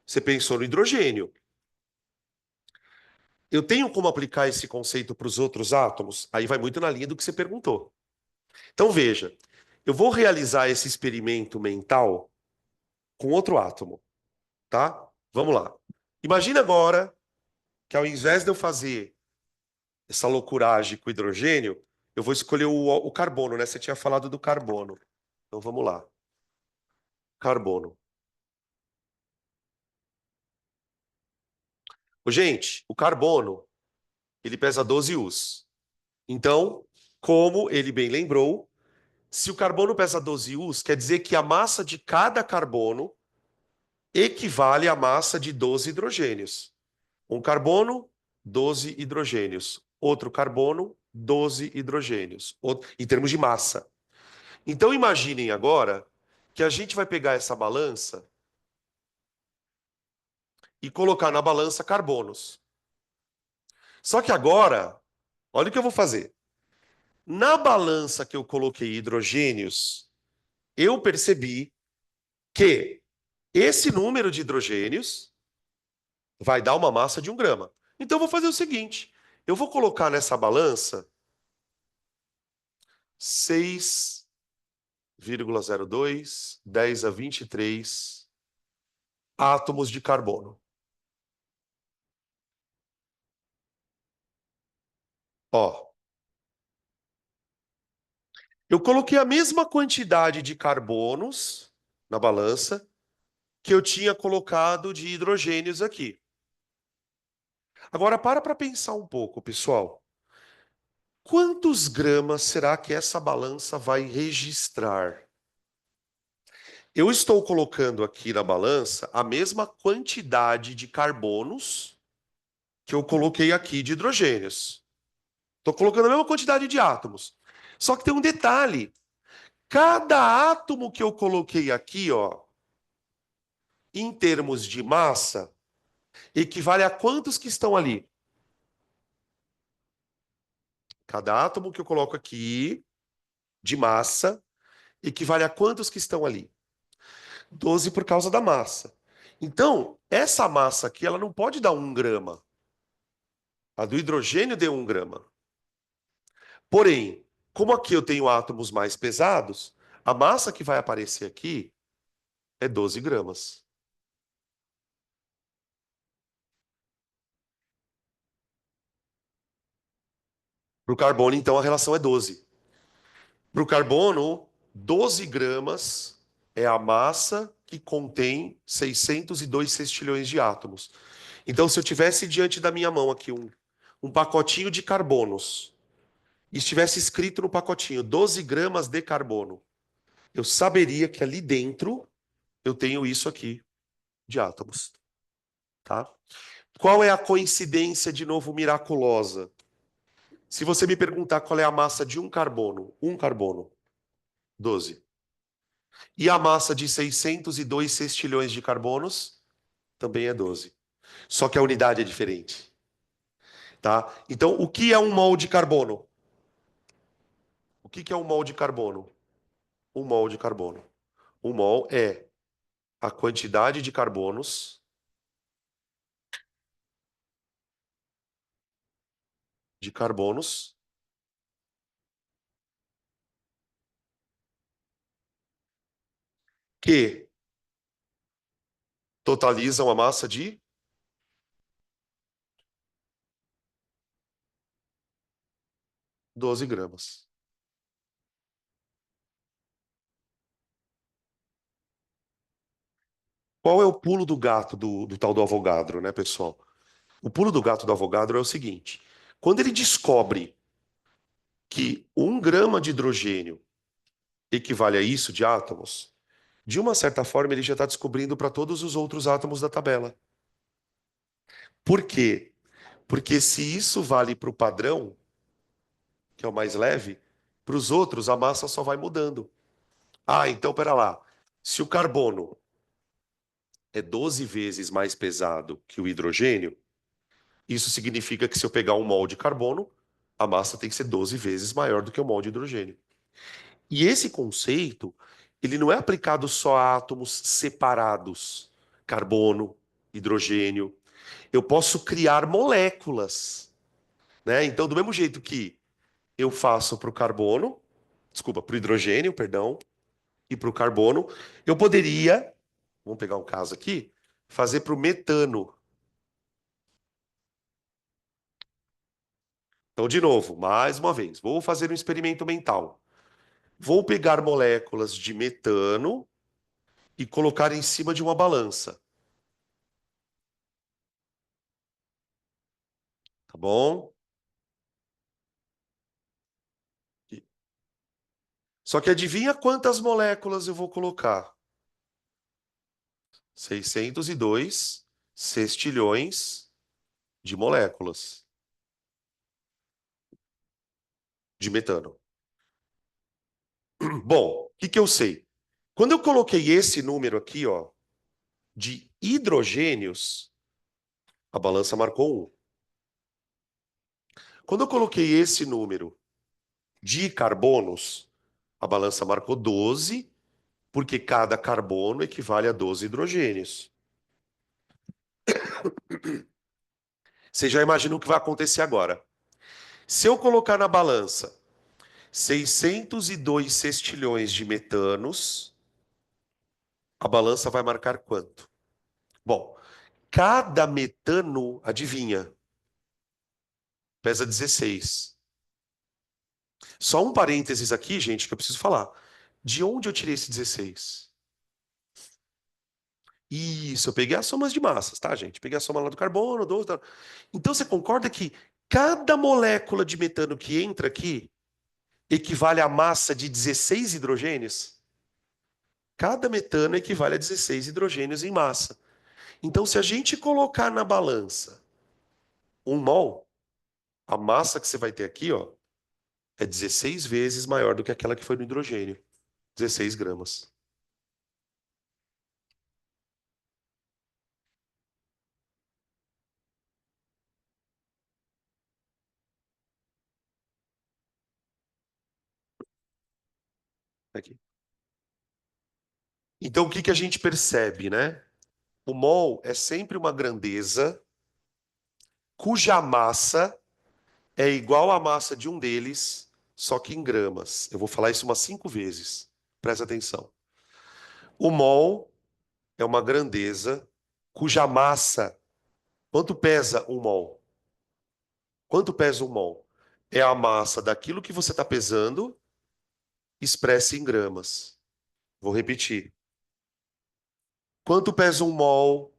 você pensou no hidrogênio. Eu tenho como aplicar esse conceito para os outros átomos? Aí vai muito na linha do que você perguntou. Então veja, eu vou realizar esse experimento mental com outro átomo, tá? Vamos lá. Imagina agora que ao invés de eu fazer essa loucuragem com o hidrogênio, eu vou escolher o carbono, né? Você tinha falado do carbono. Então vamos lá. Carbono. Gente, o carbono, ele pesa 12 US. Então, como ele bem lembrou, se o carbono pesa 12 US, quer dizer que a massa de cada carbono equivale à massa de 12 hidrogênios. Um carbono, 12 hidrogênios. Outro carbono, 12 hidrogênios. Em termos de massa. Então imaginem agora que a gente vai pegar essa balança e colocar na balança carbonos. Só que agora, olha o que eu vou fazer. Na balança que eu coloquei hidrogênios, eu percebi que esse número de hidrogênios vai dar uma massa de 1 grama. Então eu vou fazer o seguinte: eu vou colocar nessa balança 6,02, 10 a 23 átomos de carbono. Ó, eu coloquei a mesma quantidade de carbonos na balança que eu tinha colocado de hidrogênios aqui. Agora para pensar um pouco, pessoal. Quantos gramas será que essa balança vai registrar? Eu estou colocando aqui na balança a mesma quantidade de carbonos que eu coloquei aqui de hidrogênios. Estou colocando a mesma quantidade de átomos. Só que tem um detalhe. Cada átomo que eu coloquei aqui, ó, em termos de massa, equivale a quantos que estão ali? Cada átomo que eu coloco aqui de massa equivale a quantos que estão ali? 12 por causa da massa. Então, essa massa aqui, ela não pode dar 1 grama. A do hidrogênio deu 1 grama. Porém, como aqui eu tenho átomos mais pesados, a massa que vai aparecer aqui é 12 gramas. Para o carbono, então, a relação é 12. Para o carbono, 12 gramas é a massa que contém 602 sextilhões de átomos. Então, se eu tivesse diante da minha mão aqui um pacotinho de carbonos e estivesse escrito no pacotinho 12 gramas de carbono, eu saberia que ali dentro eu tenho isso aqui. de átomos, tá? Qual é a coincidência, de novo, miraculosa? Se você me perguntar qual é a massa de um carbono, 12. E a massa de 602 sextilhões de carbonos, também é 12. Só que a unidade é diferente, tá? Então, o que é um mol de carbono? O que é um mol de carbono? Um mol de carbono. Um mol é a quantidade de carbonos que totalizam a massa de 12 gramas. Qual é o pulo do gato do tal do Avogadro, né, pessoal? O pulo do gato do Avogadro é o seguinte: quando ele descobre que 1 grama de hidrogênio equivale a isso de átomos, de uma certa forma ele já está descobrindo para todos os outros átomos da tabela. Por quê? Porque se isso vale para o padrão, que é o mais leve, para os outros a massa só vai mudando. Ah, então pera lá. Se o carbono é 12 vezes mais pesado que o hidrogênio, isso significa que se eu pegar um mol de carbono, a massa tem que ser 12 vezes maior do que o mol de hidrogênio. E esse conceito, ele não é aplicado só a átomos separados, carbono, hidrogênio. Eu posso criar moléculas, né? Então, do mesmo jeito que eu faço para o carbono, desculpa, para o hidrogênio, perdão, e para o carbono, eu poderia, vamos pegar um caso aqui, fazer para o metano. Então, de novo, mais uma vez, vou fazer um experimento mental. Vou pegar moléculas de metano e colocar em cima de uma balança, tá bom? Só que adivinha quantas moléculas eu vou colocar? 602 sextilhões de moléculas de metano. Bom, o que que eu sei? Quando eu coloquei esse número aqui, ó, de hidrogênios, a balança marcou 1. Quando eu coloquei esse número de carbonos, a balança marcou 12, porque cada carbono equivale a 12 hidrogênios. Você já imagina o que vai acontecer agora. Se eu colocar na balança 602 sextilhões de metanos, a balança vai marcar quanto? Bom, cada metano, adivinha, pesa 16. Só um parênteses aqui, gente, que eu preciso falar. De onde eu tirei esse 16? Isso, eu peguei as somas de massas, tá, gente? Peguei a soma lá do carbono, 12. Tá. Então você concorda que cada molécula de metano que entra aqui equivale à massa de 16 hidrogênios? Cada metano equivale a 16 hidrogênios em massa. Então, se a gente colocar na balança 1 mol, a massa que você vai ter aqui, ó, é 16 vezes maior do que aquela que foi no hidrogênio. 16 gramas. Aqui. Então, o que que a gente percebe, né? O mol é sempre uma grandeza cuja massa é igual à massa de um deles, só que em gramas. Eu vou falar isso umas 5 vezes. Presta atenção. O mol é uma grandeza cuja massa. Quanto pesa um mol? Quanto pesa um mol? É a massa daquilo que você está pesando expressa em gramas. Vou repetir. Quanto pesa um mol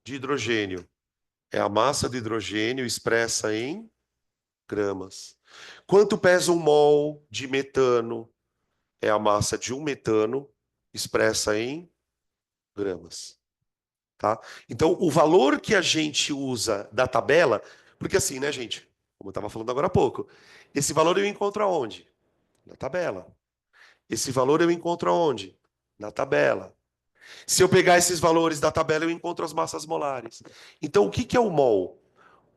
de hidrogênio? É a massa do hidrogênio expressa em gramas. Quanto pesa um mol de metano? É a massa de um metano expressa em gramas. tá? Então, o valor que a gente usa da tabela, porque assim, né, gente? Como eu estava falando agora há pouco, esse valor eu encontro aonde? Na tabela. Esse valor eu encontro aonde? Na tabela. Se eu pegar esses valores da tabela, eu encontro as massas molares. Então, o que que é o mol?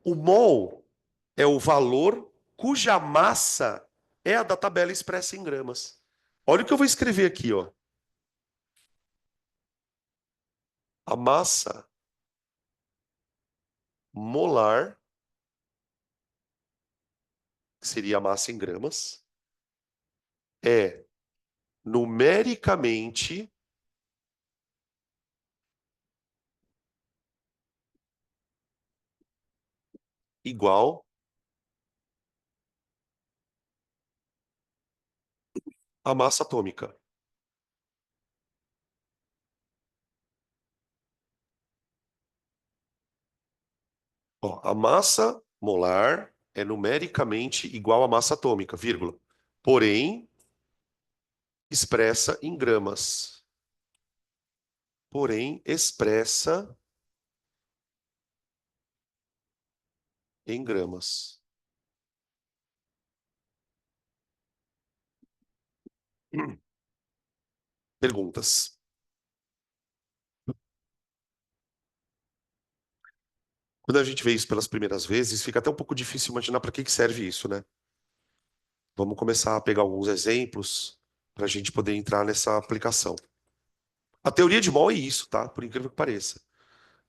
O mol é o valor cuja massa é a da tabela expressa em gramas. Olha o que eu vou escrever aqui, ó. A massa molar, que seria a massa em gramas, é numericamente igual à massa atômica. Ó, a massa molar é numericamente igual à massa atômica, vírgula. Porém, expressa em gramas. Porém, expressa em gramas. Perguntas. Quando a gente vê isso pelas primeiras vezes, fica até um pouco difícil imaginar para que que serve isso, né? Vamos começar a pegar alguns exemplos para a gente poder entrar nessa aplicação. A teoria de mol é isso, tá? Por incrível que pareça.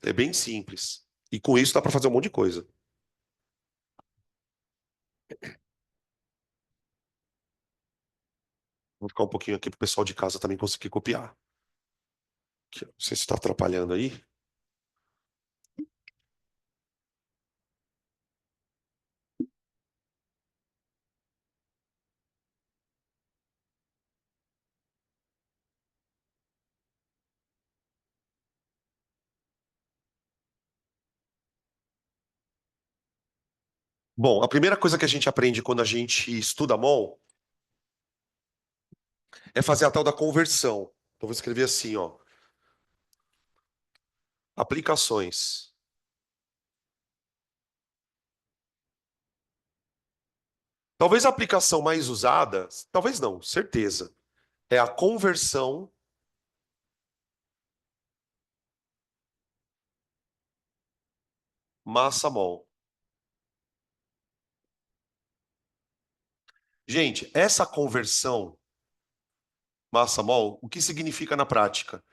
É bem simples. E com isso dá para fazer um monte de coisa. Vou ficar um pouquinho aqui para o pessoal de casa também conseguir copiar. Aqui, ó. Não sei se está atrapalhando aí. Bom, a primeira coisa que a gente aprende quando a gente estuda mol é fazer a tal da conversão. Então, vou escrever assim, ó. Aplicações. Talvez a aplicação mais usada, talvez não, certeza, é a conversão massa-mol. Gente, essa conversão massa-mol, o que significa na prática?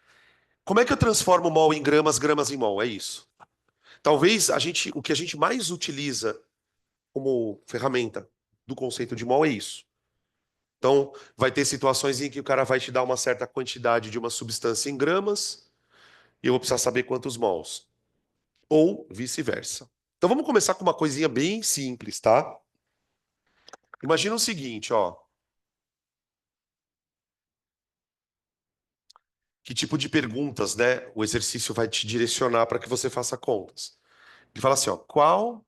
Como é que eu transformo mol em gramas, gramas em mol? É isso. Talvez o que a gente mais utiliza como ferramenta do conceito de mol é isso. Então, vai ter situações em que o cara vai te dar uma certa quantidade de uma substância em gramas e eu vou precisar saber quantos mols. Ou vice-versa. Então, vamos começar com uma coisinha bem simples, tá? Imagina o seguinte, ó. Que tipo de perguntas, né, o exercício vai te direcionar para que você faça contas. Ele fala assim, ó, qual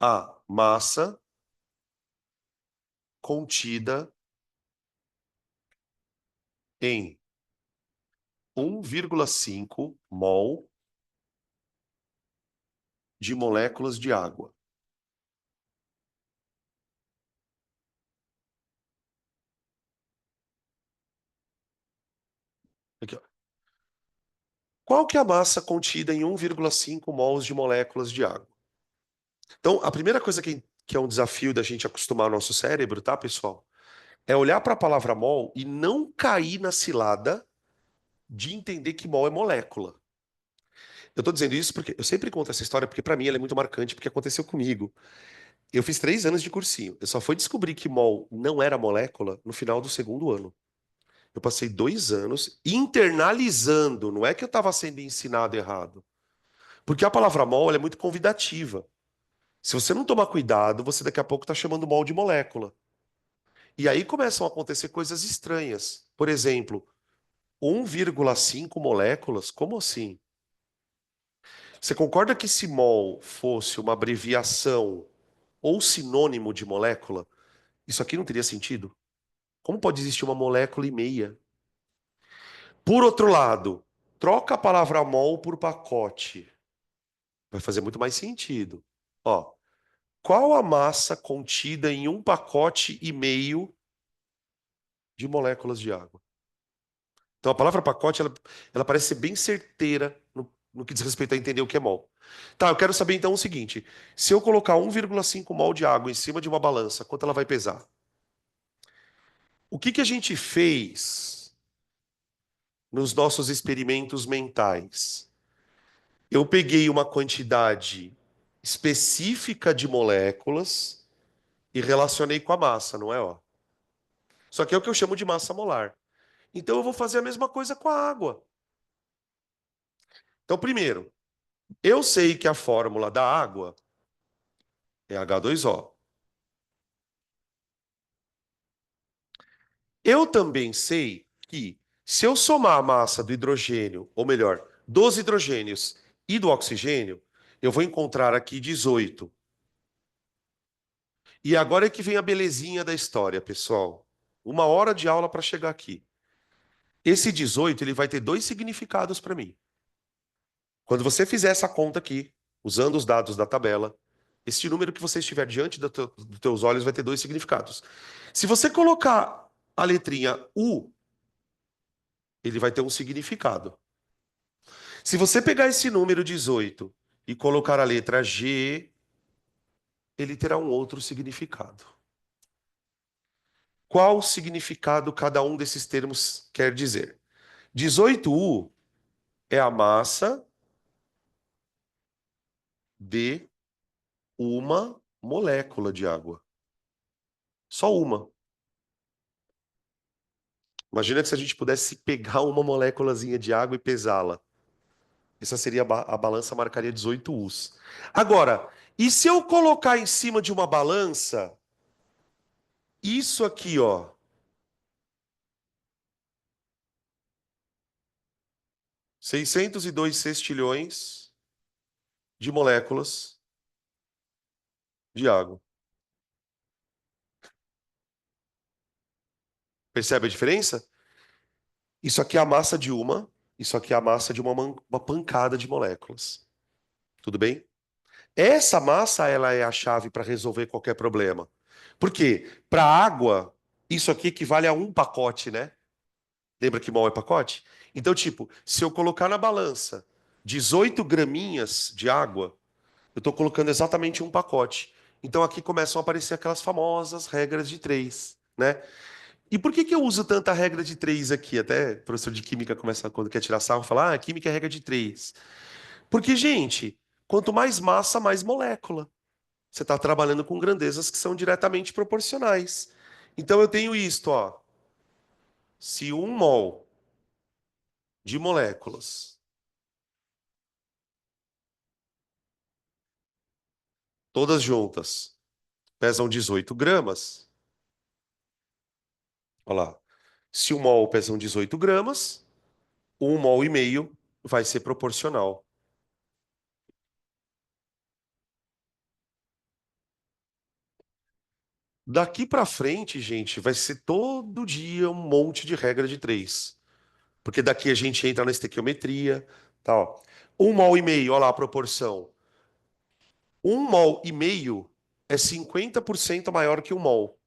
a massa contida em 1,5 mol de moléculas de água? Aqui, ó. Qual que é a massa contida em 1,5 mols de moléculas de água? Então, a primeira coisa que é um desafio da gente acostumar o nosso cérebro, tá, pessoal? É olhar para a palavra mol e não cair na cilada de entender que mol é molécula. Eu estou dizendo isso porque eu sempre conto essa história porque para mim ela é muito marcante porque aconteceu comigo. Eu fiz 3 anos de cursinho. Eu só fui descobrir que mol não era molécula no final do segundo ano. Eu passei 2 anos internalizando. Não é que eu estava sendo ensinado errado. Porque a palavra mol ela é muito convidativa. Se você não tomar cuidado, você daqui a pouco está chamando mol de molécula. E aí começam a acontecer coisas estranhas. Por exemplo, 1,5 moléculas? Como assim? Você concorda que se mol fosse uma abreviação ou sinônimo de molécula, isso aqui não teria sentido? Como pode existir uma molécula e meia? Por outro lado, Troca a palavra mol por pacote. Vai fazer muito mais sentido. Ó, qual a massa contida em um pacote e meio de moléculas de água? Então, a palavra pacote, ela parece ser bem certeira no que diz respeito a entender o que é mol. Tá, eu quero saber então o seguinte: se eu colocar 1,5 mol de água em cima de uma balança, quanto ela vai pesar? O que que a gente fez nos nossos experimentos mentais? Eu peguei uma quantidade específica de moléculas e relacionei com a massa, não é? Ó? Só que é o que eu chamo de massa molar. Então, eu vou fazer a mesma coisa com a água. Então, primeiro, eu sei que a fórmula da água é H2O. Eu também sei que se eu somar a massa do hidrogênio, ou melhor, dos hidrogênios e do oxigênio, eu vou encontrar aqui 18. E agora é que vem a belezinha da história, pessoal. 1 hora de aula para chegar aqui. Esse 18 ele vai ter dois significados para mim. Quando você fizer essa conta aqui, usando os dados da tabela, esse número que você estiver diante dos teus olhos vai ter dois significados. Se você colocar a letrinha U, ele vai ter um significado. Se você pegar esse número 18 e colocar a letra G, ele terá um outro significado. Qual significado cada um desses termos quer dizer? 18U é a massa de uma molécula de água. Só uma. Imagina que se a gente pudesse pegar uma moléculazinha de água e pesá-la. Essa seria a balança, marcaria 18 Us. Agora, e se eu colocar em cima de uma balança isso aqui, ó, 602 sextilhões de moléculas de água. Percebe a diferença? Isso aqui é a massa de uma, isso aqui é a massa de uma pancada de moléculas. Tudo bem? Essa massa, ela é a chave para resolver qualquer problema. Por quê? Para água, isso aqui equivale a um pacote, né? Lembra que mol é pacote? Então, tipo, se eu colocar na balança 18 graminhas de água, eu estou colocando exatamente um pacote. Então, aqui começam a aparecer aquelas famosas regras de três, né? E por que que eu uso tanta regra de três aqui? Até o professor de química começa, quando quer tirar sarro, falar, química é regra de três. Porque, gente, quanto mais massa, mais molécula. Você está trabalhando com grandezas que são diretamente proporcionais. Então, eu tenho isto, ó. Se 1 mol de moléculas, todas juntas, pesam 18 gramas, olha lá. Se 1 mol pesam 18 gramas, 1,5 mol vai ser proporcional. Daqui para frente, gente, vai ser todo dia um monte de regra de três. Porque daqui a gente entra na estequiometria, tá, ó. 1,5 mol, olha lá a proporção. 1,5 mol é 50% maior que 1 mol.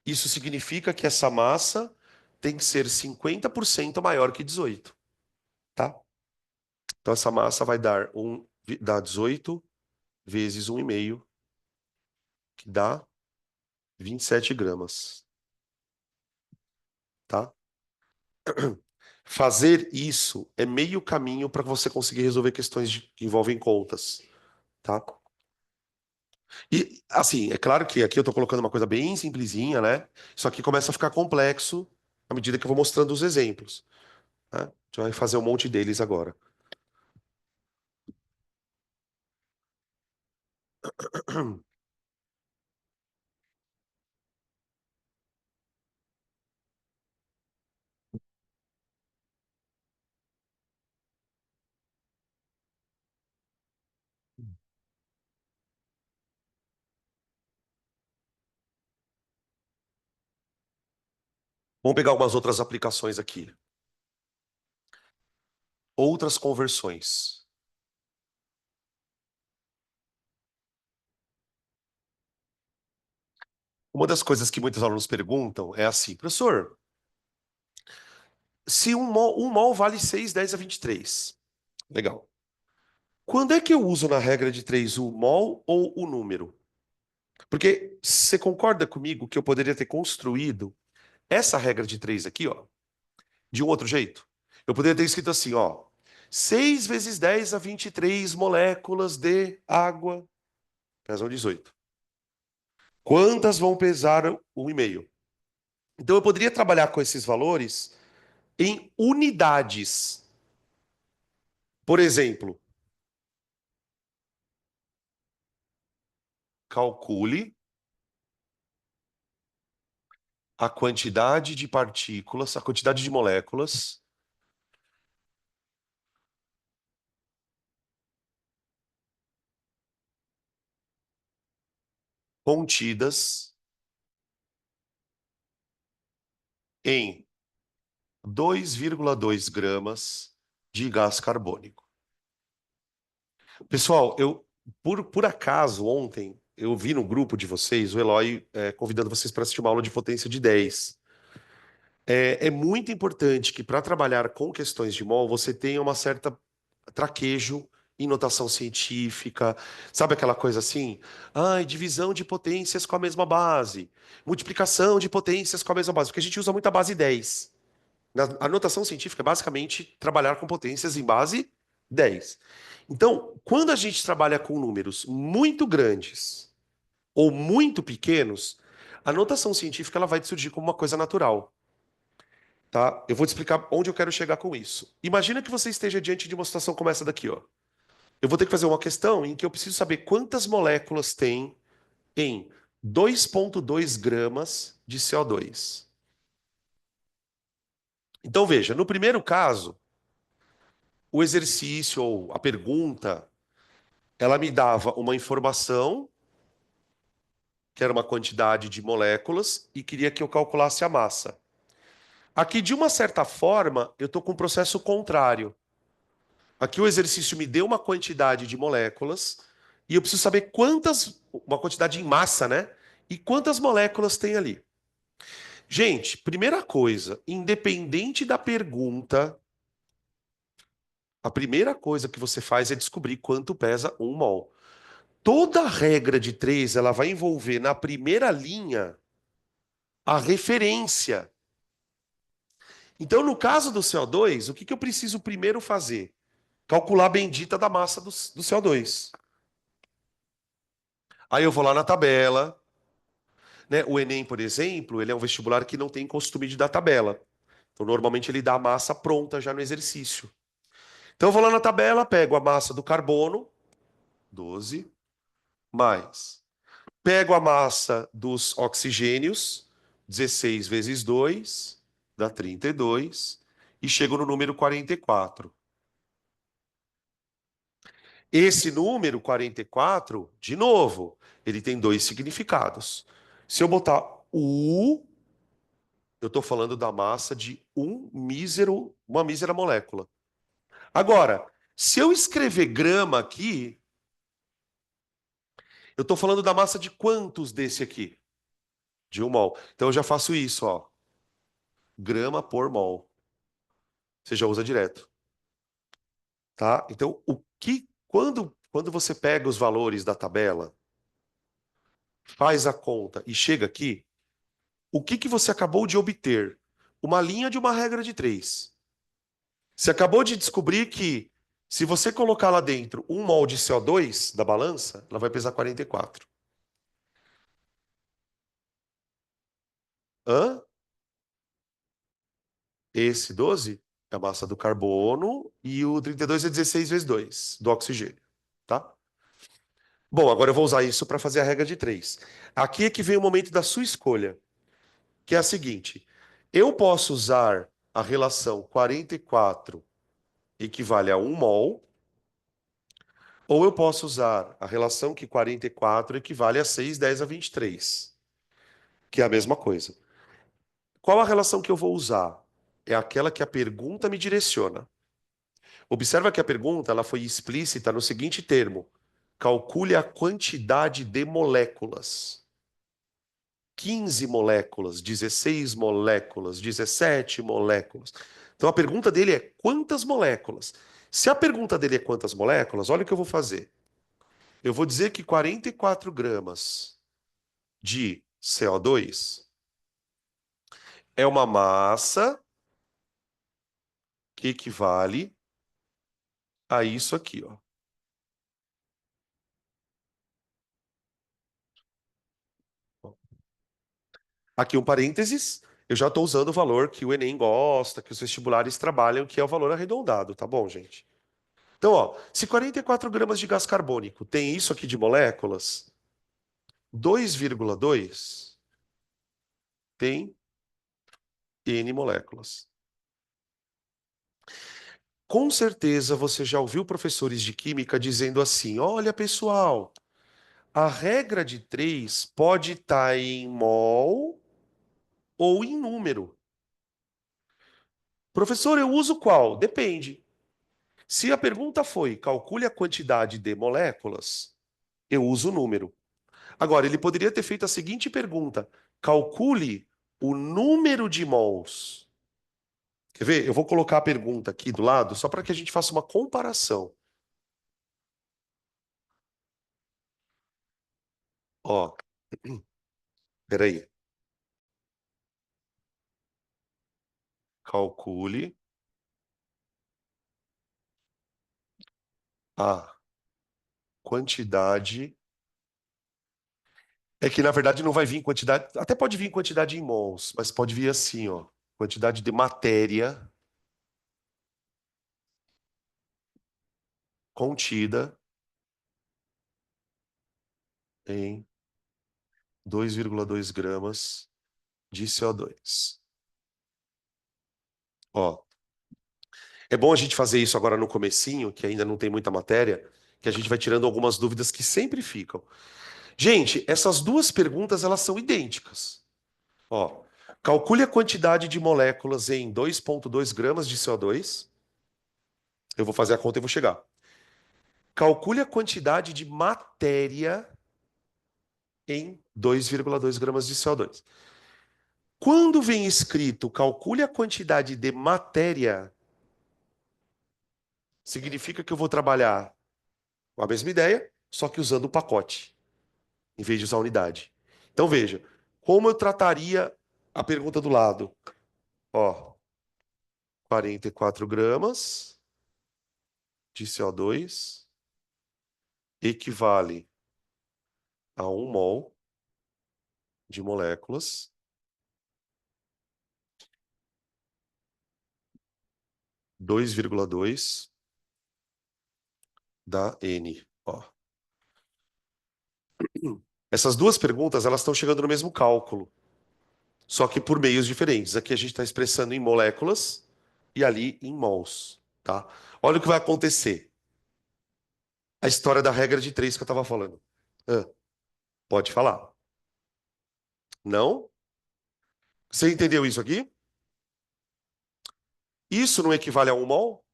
Isso significa que essa massa tem que ser 50% maior que 18, tá? Então essa massa vai dar 18 vezes 1,5, que dá 27 gramas, tá? Fazer isso é meio caminho para você conseguir resolver questões que envolvem contas, tá? E, assim, é claro que aqui eu estou colocando uma coisa bem simplesinha, né? Isso aqui começa a ficar complexo à medida que eu vou mostrando os exemplos, né? A gente vai fazer um monte deles agora. Vamos pegar algumas outras aplicações aqui. outras conversões. Uma das coisas que muitos alunos perguntam é assim, professor, se um mol vale 6, 10 a 23, legal. Quando é que eu uso na regra de 3 o mol ou o número? Porque você concorda comigo que eu poderia ter construído essa regra de 3 aqui, ó, de um outro jeito? Eu poderia ter escrito assim, ó, 6 vezes 10 a 23 moléculas de água pesam 18. Quantas vão pesar 1,5? Então eu poderia trabalhar com esses valores em unidades. Por exemplo, calcule a quantidade de partículas, a quantidade de moléculas contidas em 2,2 gramas de gás carbônico. Pessoal, por acaso ontem eu vi no grupo de vocês o Eloy convidando vocês para assistir uma aula de potência de 10. É muito importante que para trabalhar com questões de mol você tenha uma certa traquejo em notação científica, sabe aquela coisa assim? Ai, divisão de potências com a mesma base, multiplicação de potências com a mesma base, porque a gente usa muito a base 10. A notação científica é basicamente trabalhar com potências em base 10. Então, quando a gente trabalha com números muito grandes ou muito pequenos, a notação científica ela vai surgir como uma coisa natural. Tá? Eu vou te explicar onde eu quero chegar com isso. Imagina que você esteja diante de uma situação como essa daqui, ó. Eu vou ter que fazer uma questão em que eu preciso saber quantas moléculas tem em 2,2 gramas de CO2. Então veja, no primeiro caso, o exercício ou a pergunta, ela me dava uma informação, que era uma quantidade de moléculas, e queria que eu calculasse a massa. Aqui, de uma certa forma, eu estou com um processo contrário. Aqui o exercício me deu uma quantidade de moléculas e eu preciso saber quantas, uma quantidade em massa, né? E quantas moléculas tem ali. Gente, primeira coisa, independente da pergunta, a primeira coisa que você faz é descobrir quanto pesa um mol. Toda regra de 3, ela vai envolver na primeira linha a referência. Então, no caso do CO2, o que eu preciso primeiro fazer? Calcular a bendita da massa do CO2. Aí eu vou lá na tabela, né? O Enem, por exemplo, ele é um vestibular que não tem costume de dar tabela. Então, normalmente ele dá a massa pronta já no exercício. Então, eu vou lá na tabela, pego a massa do carbono, 12, mais. Pego a massa dos oxigênios, 16 vezes 2, dá 32, e chego no número 44. Esse número 44, de novo, ele tem dois significados. Se eu botar U, eu estou falando da massa de uma mísera molécula. Agora, se eu escrever grama aqui, eu estou falando da massa de quantos desse aqui? De um mol. Então eu já faço isso, ó. Grama por mol. Você já usa direto, tá? Então, quando você pega os valores da tabela, faz a conta e chega aqui, o que você acabou de obter? Uma linha de uma regra de 3. Você acabou de descobrir que se você colocar lá dentro um mol de CO2 da balança, ela vai pesar 44. Hã? Esse 12 é a massa do carbono e o 32 é 16 vezes 2 do oxigênio, tá? Bom, agora eu vou usar isso para fazer a regra de 3. Aqui é que vem o momento da sua escolha, que é a seguinte: eu posso usar a relação 44 equivale a 1 mol, ou eu posso usar a relação que 44 equivale a 6, 10 a 23, que é a mesma coisa. Qual a relação que eu vou usar? É aquela que a pergunta me direciona. Observa que a pergunta ela foi explícita no seguinte termo: calcule a quantidade de moléculas. 15 moléculas, 16 moléculas, 17 moléculas. Então a pergunta dele é quantas moléculas? Se a pergunta dele é quantas moléculas, olha o que eu vou fazer. Eu vou dizer que 44 gramas de CO2 é uma massa que equivale a isso aqui, ó. Aqui um parênteses, eu já estou usando o valor que o Enem gosta, que os vestibulares trabalham, que é o valor arredondado, tá bom, gente? Então, ó, se 44 gramas de gás carbônico tem isso aqui de moléculas, 2,2 tem N moléculas. Com certeza você já ouviu professores de química dizendo assim: olha, pessoal, a regra de 3 pode estar em mol ou em número. Professor, eu uso qual? Depende. Se a pergunta foi calcule a quantidade de moléculas, eu uso o número. Agora, ele poderia ter feito a seguinte pergunta: calcule o número de mols. Quer ver? Eu vou colocar a pergunta aqui do lado só para que a gente faça uma comparação. Ó, peraí. Calcule a quantidade. É que na verdade não vai vir quantidade, até pode vir quantidade em mols, mas pode vir assim, ó, quantidade de matéria contida em 2,2 gramas de CO2. Ó, é bom a gente fazer isso agora no comecinho, que ainda não tem muita matéria, que a gente vai tirando algumas dúvidas que sempre ficam. Gente, essas duas perguntas elas são idênticas. Ó, calcule a quantidade de moléculas em 2,2 gramas de CO2. Eu vou fazer a conta e vou chegar. Calcule a quantidade de matéria em 2,2 gramas de CO2. Quando vem escrito calcule a quantidade de matéria, significa que eu vou trabalhar com a mesma ideia, só que usando o pacote, em vez de usar a unidade. Então veja, como eu trataria a pergunta do lado? Ó, 44 gramas de CO2 equivale a 1 mol de moléculas, 2,2 da N. Ó. Essas duas perguntas elas estão chegando no mesmo cálculo, só que por meios diferentes. Aqui a gente está expressando em moléculas e ali em mols, tá? Olha o que vai acontecer. A história da regra de 3 que eu estava falando. Ah, pode falar. Não? Você entendeu isso aqui? Isso não equivale a 1 mol?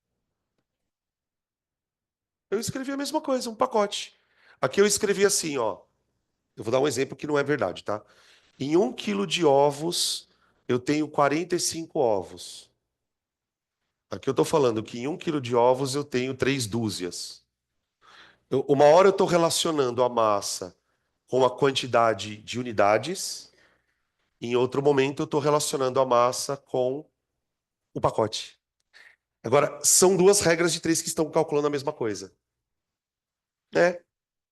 Eu escrevi a mesma coisa, um pacote. Aqui eu escrevi assim, ó. Eu vou dar um exemplo que não é verdade, tá? Em 1 quilo de ovos, eu tenho 45 ovos. Aqui eu estou falando que em 1 quilo de ovos eu tenho 3 dúzias. Uma hora eu estou relacionando a massa com a quantidade de unidades, em outro momento eu estou relacionando a massa com o pacote. Agora, são duas regras de 3 que estão calculando a mesma coisa. É,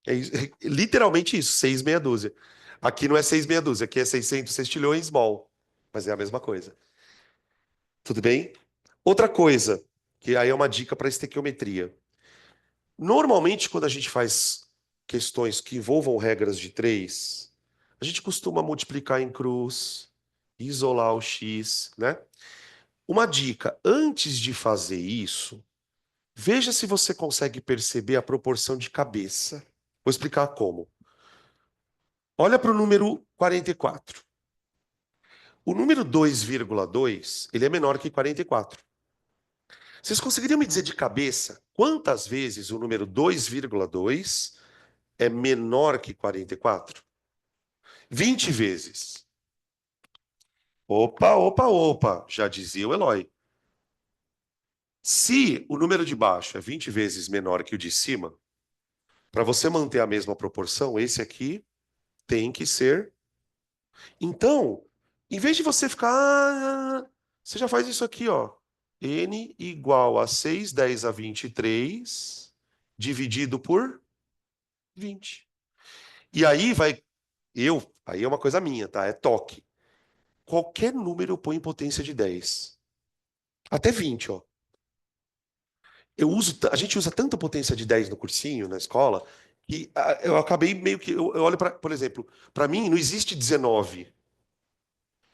é literalmente isso, 6 meia dúzia. Aqui não é 6 meia dúzia, aqui é 600 sextilhões mol, mas é a mesma coisa. Tudo bem? Outra coisa, que aí é uma dica para estequiometria. Normalmente, quando a gente faz questões que envolvam regras de 3, a gente costuma multiplicar em cruz, isolar o x, né? Uma dica, antes de fazer isso, veja se você consegue perceber a proporção de cabeça. Vou explicar como. Olha para o número 44. O número 2,2, ele é menor que 44. Vocês conseguiriam me dizer de cabeça quantas vezes o número 2,2 é menor que 44? 20 vezes. Opa, opa, opa, já dizia o Eloy. Se o número de baixo é 20 vezes menor que o de cima, para você manter a mesma proporção, esse aqui tem que ser. Então, em vez de você ficar. Você já faz isso aqui, ó. N igual a 6, 10 a 23, dividido por 20. E aí vai. Aí é uma coisa minha, tá? É toque. Qualquer número eu ponho em potência de 10. Até 20, ó. A gente usa tanta potência de 10 no cursinho, na escola, que eu acabei meio que. Eu olho para, por exemplo, para mim não existe 19.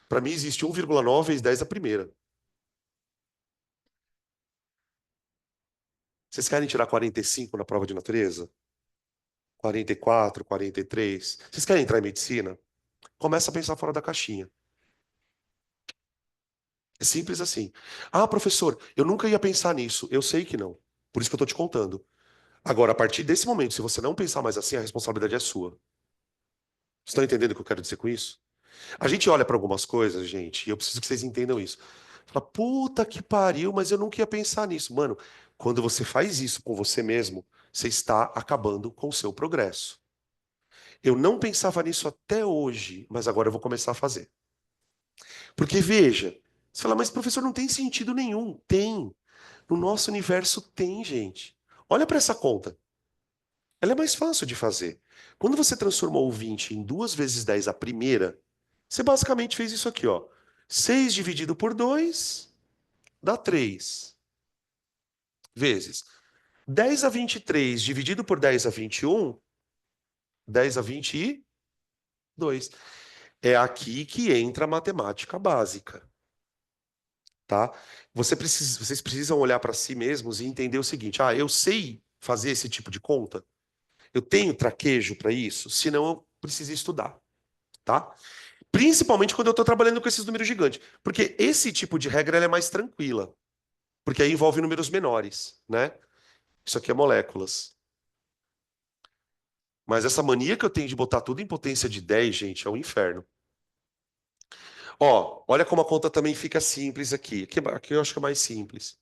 Para mim existe 1,9 vezes 10 a primeira. Vocês querem tirar 45 na prova de natureza? 44, 43. Vocês querem entrar em medicina? Começa a pensar fora da caixinha. É simples assim. Ah, professor, eu nunca ia pensar nisso. Eu sei que não. Por isso que eu estou te contando. Agora, a partir desse momento, se você não pensar mais assim, a responsabilidade é sua. Vocês estão entendendo o que eu quero dizer com isso? A gente olha para algumas coisas, gente, e eu preciso que vocês entendam isso. Fala, puta que pariu, mas eu nunca ia pensar nisso. Mano, quando você faz isso com você mesmo, você está acabando com o seu progresso. Eu não pensava nisso até hoje, mas agora eu vou começar a fazer. Porque veja, você fala, mas professor, não tem sentido nenhum. Tem. No nosso universo tem, gente. Olha para essa conta. Ela é mais fácil de fazer. Quando você transformou o 20 em 2 vezes 10 a primeira, você basicamente fez isso aqui, ó. 6 dividido por 2 dá 3 vezes. 10 a 23 dividido por 10 a 21, 10 a 22. É aqui que entra a matemática básica, tá? Vocês precisam olhar para si mesmos e entender o seguinte: ah, eu sei fazer esse tipo de conta? Eu tenho traquejo para isso? Senão eu preciso estudar, tá? Principalmente quando eu estou trabalhando com esses números gigantes. Porque esse tipo de regra ela é mais tranquila. Porque aí envolve números menores, né? Isso aqui é moléculas. Mas essa mania que eu tenho de botar tudo em potência de 10, gente, é um inferno. Ó, olha como a conta também fica simples aqui. Aqui eu acho que é mais simples.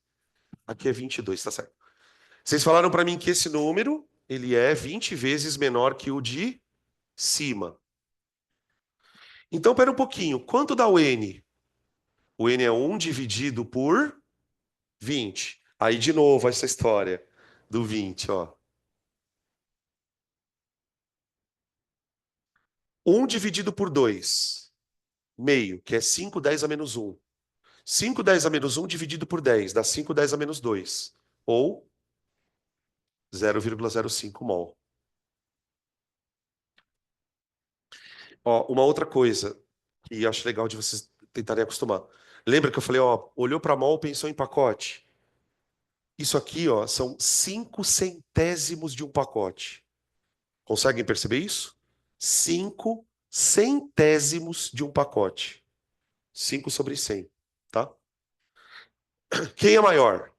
Aqui é 22, tá certo. Vocês falaram para mim que esse número, ele é 20 vezes menor que o de cima. Então, pera um pouquinho. Quanto dá o n? O n é 1 dividido por 20. Aí, de novo, essa história do 20, ó. 1 dividido por 2, meio, que é 5, 10 a menos 1. 5, 10 a menos 1 dividido por 10, dá 5, 10 a menos 2. Ou 0,05 mol. Ó, uma outra coisa que acho legal de vocês tentarem acostumar. Lembra que eu falei, ó, olhou para mol, pensou em pacote? Isso aqui, ó, são 5 centésimos de um pacote. Conseguem perceber isso? 5 centésimos de um pacote. 5 sobre 100, tá? Quem é maior?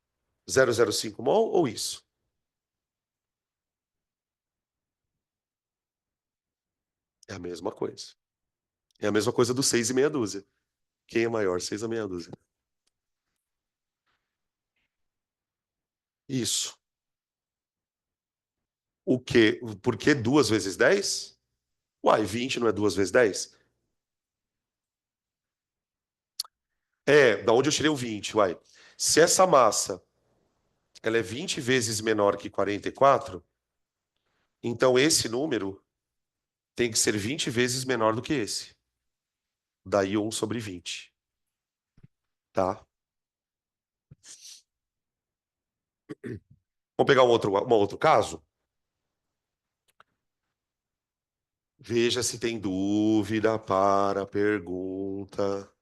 0,05 mol ou isso? É a mesma coisa. É a mesma coisa do 6 e meia dúzia. Quem é maior? 6 a meia dúzia. Isso. O quê? Por que 2 vezes 10? Uai, 20 não é 2 vezes 10? É, da onde eu tirei o 20, uai. Se essa massa ela é 20 vezes menor que 44, então esse número tem que ser 20 vezes menor do que esse. Daí 1 sobre 20, tá? Vamos pegar um outro caso? Veja se tem dúvida para a pergunta.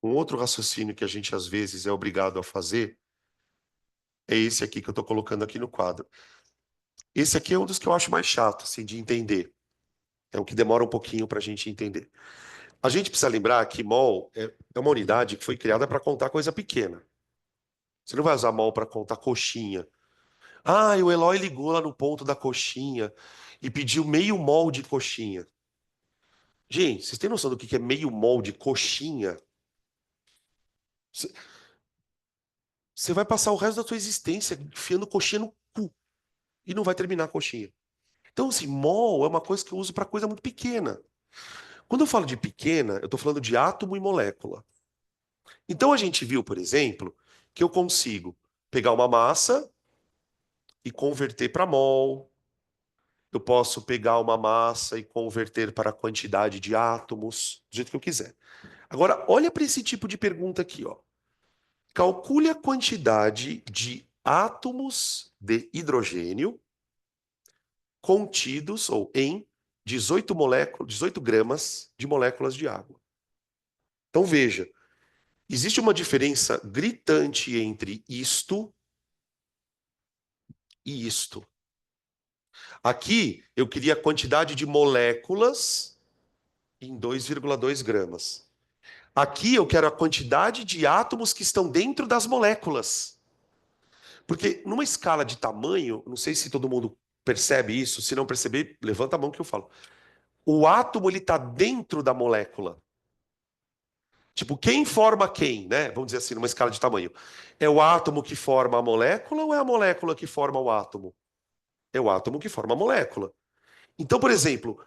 Um outro raciocínio que a gente às vezes é obrigado a fazer é esse aqui que eu estou colocando aqui no quadro. Esse aqui é um dos que eu acho mais chato, assim, de entender. É o que demora um pouquinho para a gente entender. A gente precisa lembrar que mol é uma unidade que foi criada para contar coisa pequena. Você não vai usar mol para contar coxinha. Ah, o Eloy ligou lá no ponto da coxinha e pediu meio mol de coxinha. Gente, vocês têm noção do que é meio mol de coxinha? Você você vai passar o resto da sua existência enfiando coxinha no cu e não vai terminar a coxinha. Então, assim, mol é uma coisa que eu uso para coisa muito pequena. Quando eu falo de pequena, eu estou falando de átomo e molécula. Então, a gente viu, por exemplo, que eu consigo pegar uma massa e converter para mol. Eu posso pegar uma massa e converter para a quantidade de átomos, do jeito que eu quiser. Agora, olha para esse tipo de pergunta aqui, ó. Calcule a quantidade de átomos de hidrogênio contidos ou em 18 gramas de moléculas de água. Então veja, existe uma diferença gritante entre isto e isto. Aqui eu queria a quantidade de moléculas em 2,2 gramas. Aqui eu quero a quantidade de átomos que estão dentro das moléculas. Porque numa escala de tamanho, não sei se todo mundo percebe isso, se não perceber, levanta a mão que eu falo. O átomo ele está dentro da molécula. Tipo, quem forma quem, né? Vamos dizer assim, numa escala de tamanho. É o átomo que forma a molécula ou é a molécula que forma o átomo? É o átomo que forma a molécula. Então, por exemplo,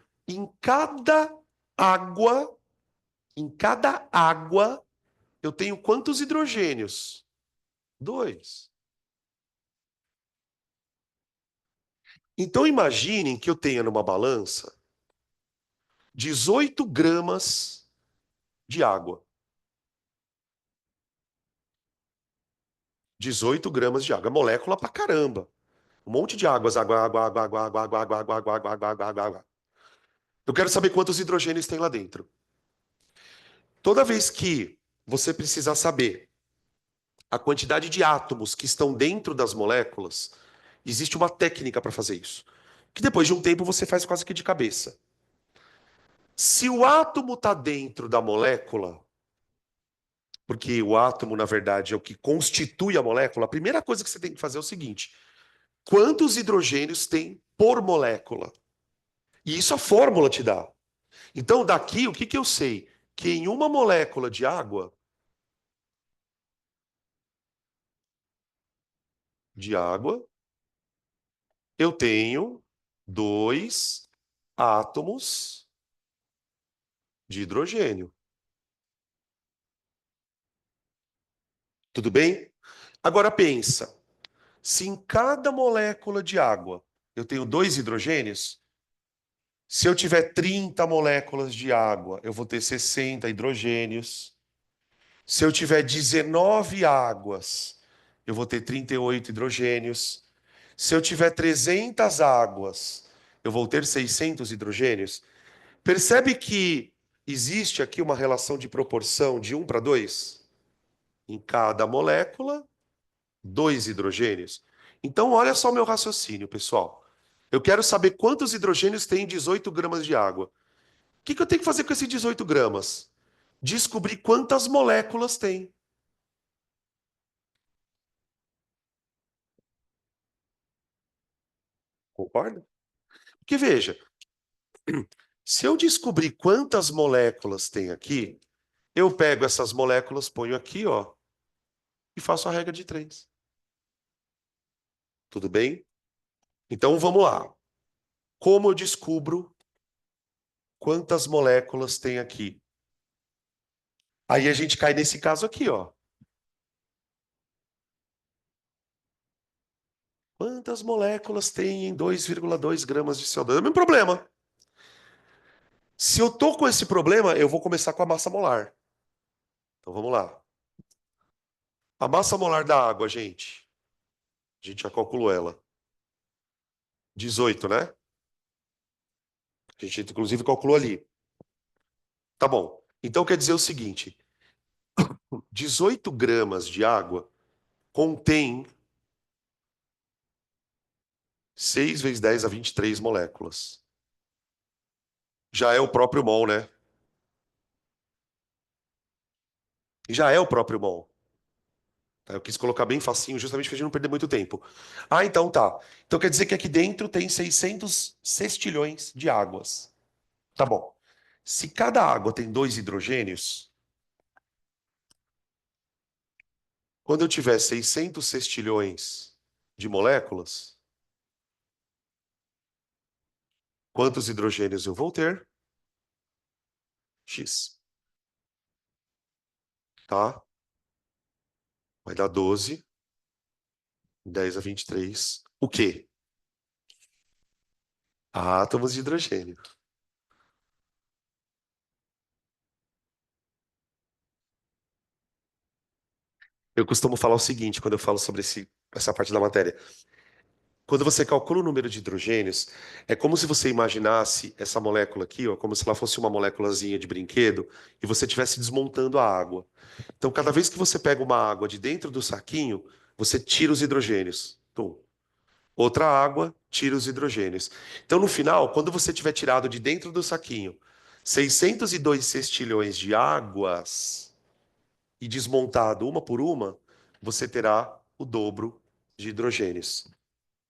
água, em cada água, eu tenho quantos hidrogênios? Dois. Então, imaginem que eu tenha numa balança 18 gramas de água. 18 gramas de água. É molécula pra caramba. Um monte de águas. Água, água, água, água, água, água, água, água, água, água, água, água, água, água. Eu quero saber quantos hidrogênios tem lá dentro. Toda vez que você precisar saber a quantidade de átomos que estão dentro das moléculas, existe uma técnica para fazer isso. Que depois de um tempo você faz quase que de cabeça. Se o átomo está dentro da molécula, porque o átomo, na verdade, é o que constitui a molécula, a primeira coisa que você tem que fazer é o seguinte: quantos hidrogênios tem por molécula? E isso a fórmula te dá. Então, daqui, o que que eu sei? Que em uma molécula de água, eu tenho dois átomos de hidrogênio. Tudo bem? Agora pensa, se em cada molécula de água eu tenho dois hidrogênios, se eu tiver 30 moléculas de água, eu vou ter 60 hidrogênios. Se eu tiver 19 águas, eu vou ter 38 hidrogênios. Se eu tiver 300 águas, eu vou ter 600 hidrogênios. Percebe que existe aqui uma relação de proporção de 1 para 2? Em cada molécula, 2 hidrogênios. Então, olha só o meu raciocínio, pessoal. Eu quero saber quantos hidrogênios tem em 18 gramas de água. O que que eu tenho que fazer com esses 18 gramas? Descobrir quantas moléculas tem. Concorda? Porque veja, se eu descobrir quantas moléculas tem aqui, eu pego essas moléculas, ponho aqui, ó, e faço a regra de 3. Tudo bem? Então vamos lá. Como eu descubro quantas moléculas tem aqui? Aí a gente cai nesse caso aqui, ó. Quantas moléculas tem em 2,2 gramas de CO2? É o mesmo problema. Se eu tô com esse problema, eu vou começar com a massa molar. Então vamos lá. A massa molar da água, gente. A gente já calculou ela. 18, né? A gente inclusive calculou ali. Tá bom. Então quer dizer o seguinte: 18 gramas de água contém 6 vezes 10 a 23 moléculas. Já é o próprio mol, né? Já é o próprio mol. Tá? Eu quis colocar bem facinho, justamente para a gente não perder muito tempo. Ah, então tá. Então quer dizer que aqui dentro tem 600 sextilhões de águas. Tá bom. Se cada água tem 2 hidrogênios, quando eu tiver 600 sextilhões de moléculas, quantos hidrogênios eu vou ter? X. Tá? Vai dar 12, 10 a 23. O quê? Átomos de hidrogênio. Eu costumo falar o seguinte quando eu falo sobre essa parte da matéria. Quando você calcula o número de hidrogênios, é como se você imaginasse essa molécula aqui, ó, como se ela fosse uma moléculazinha de brinquedo e você estivesse desmontando a água. Então, cada vez que você pega uma água de dentro do saquinho, você tira os hidrogênios. Tum. Outra água, tira os hidrogênios. Então, no final, quando você tiver tirado de dentro do saquinho 602 sextilhões de águas e desmontado uma por uma, você terá o dobro de hidrogênios,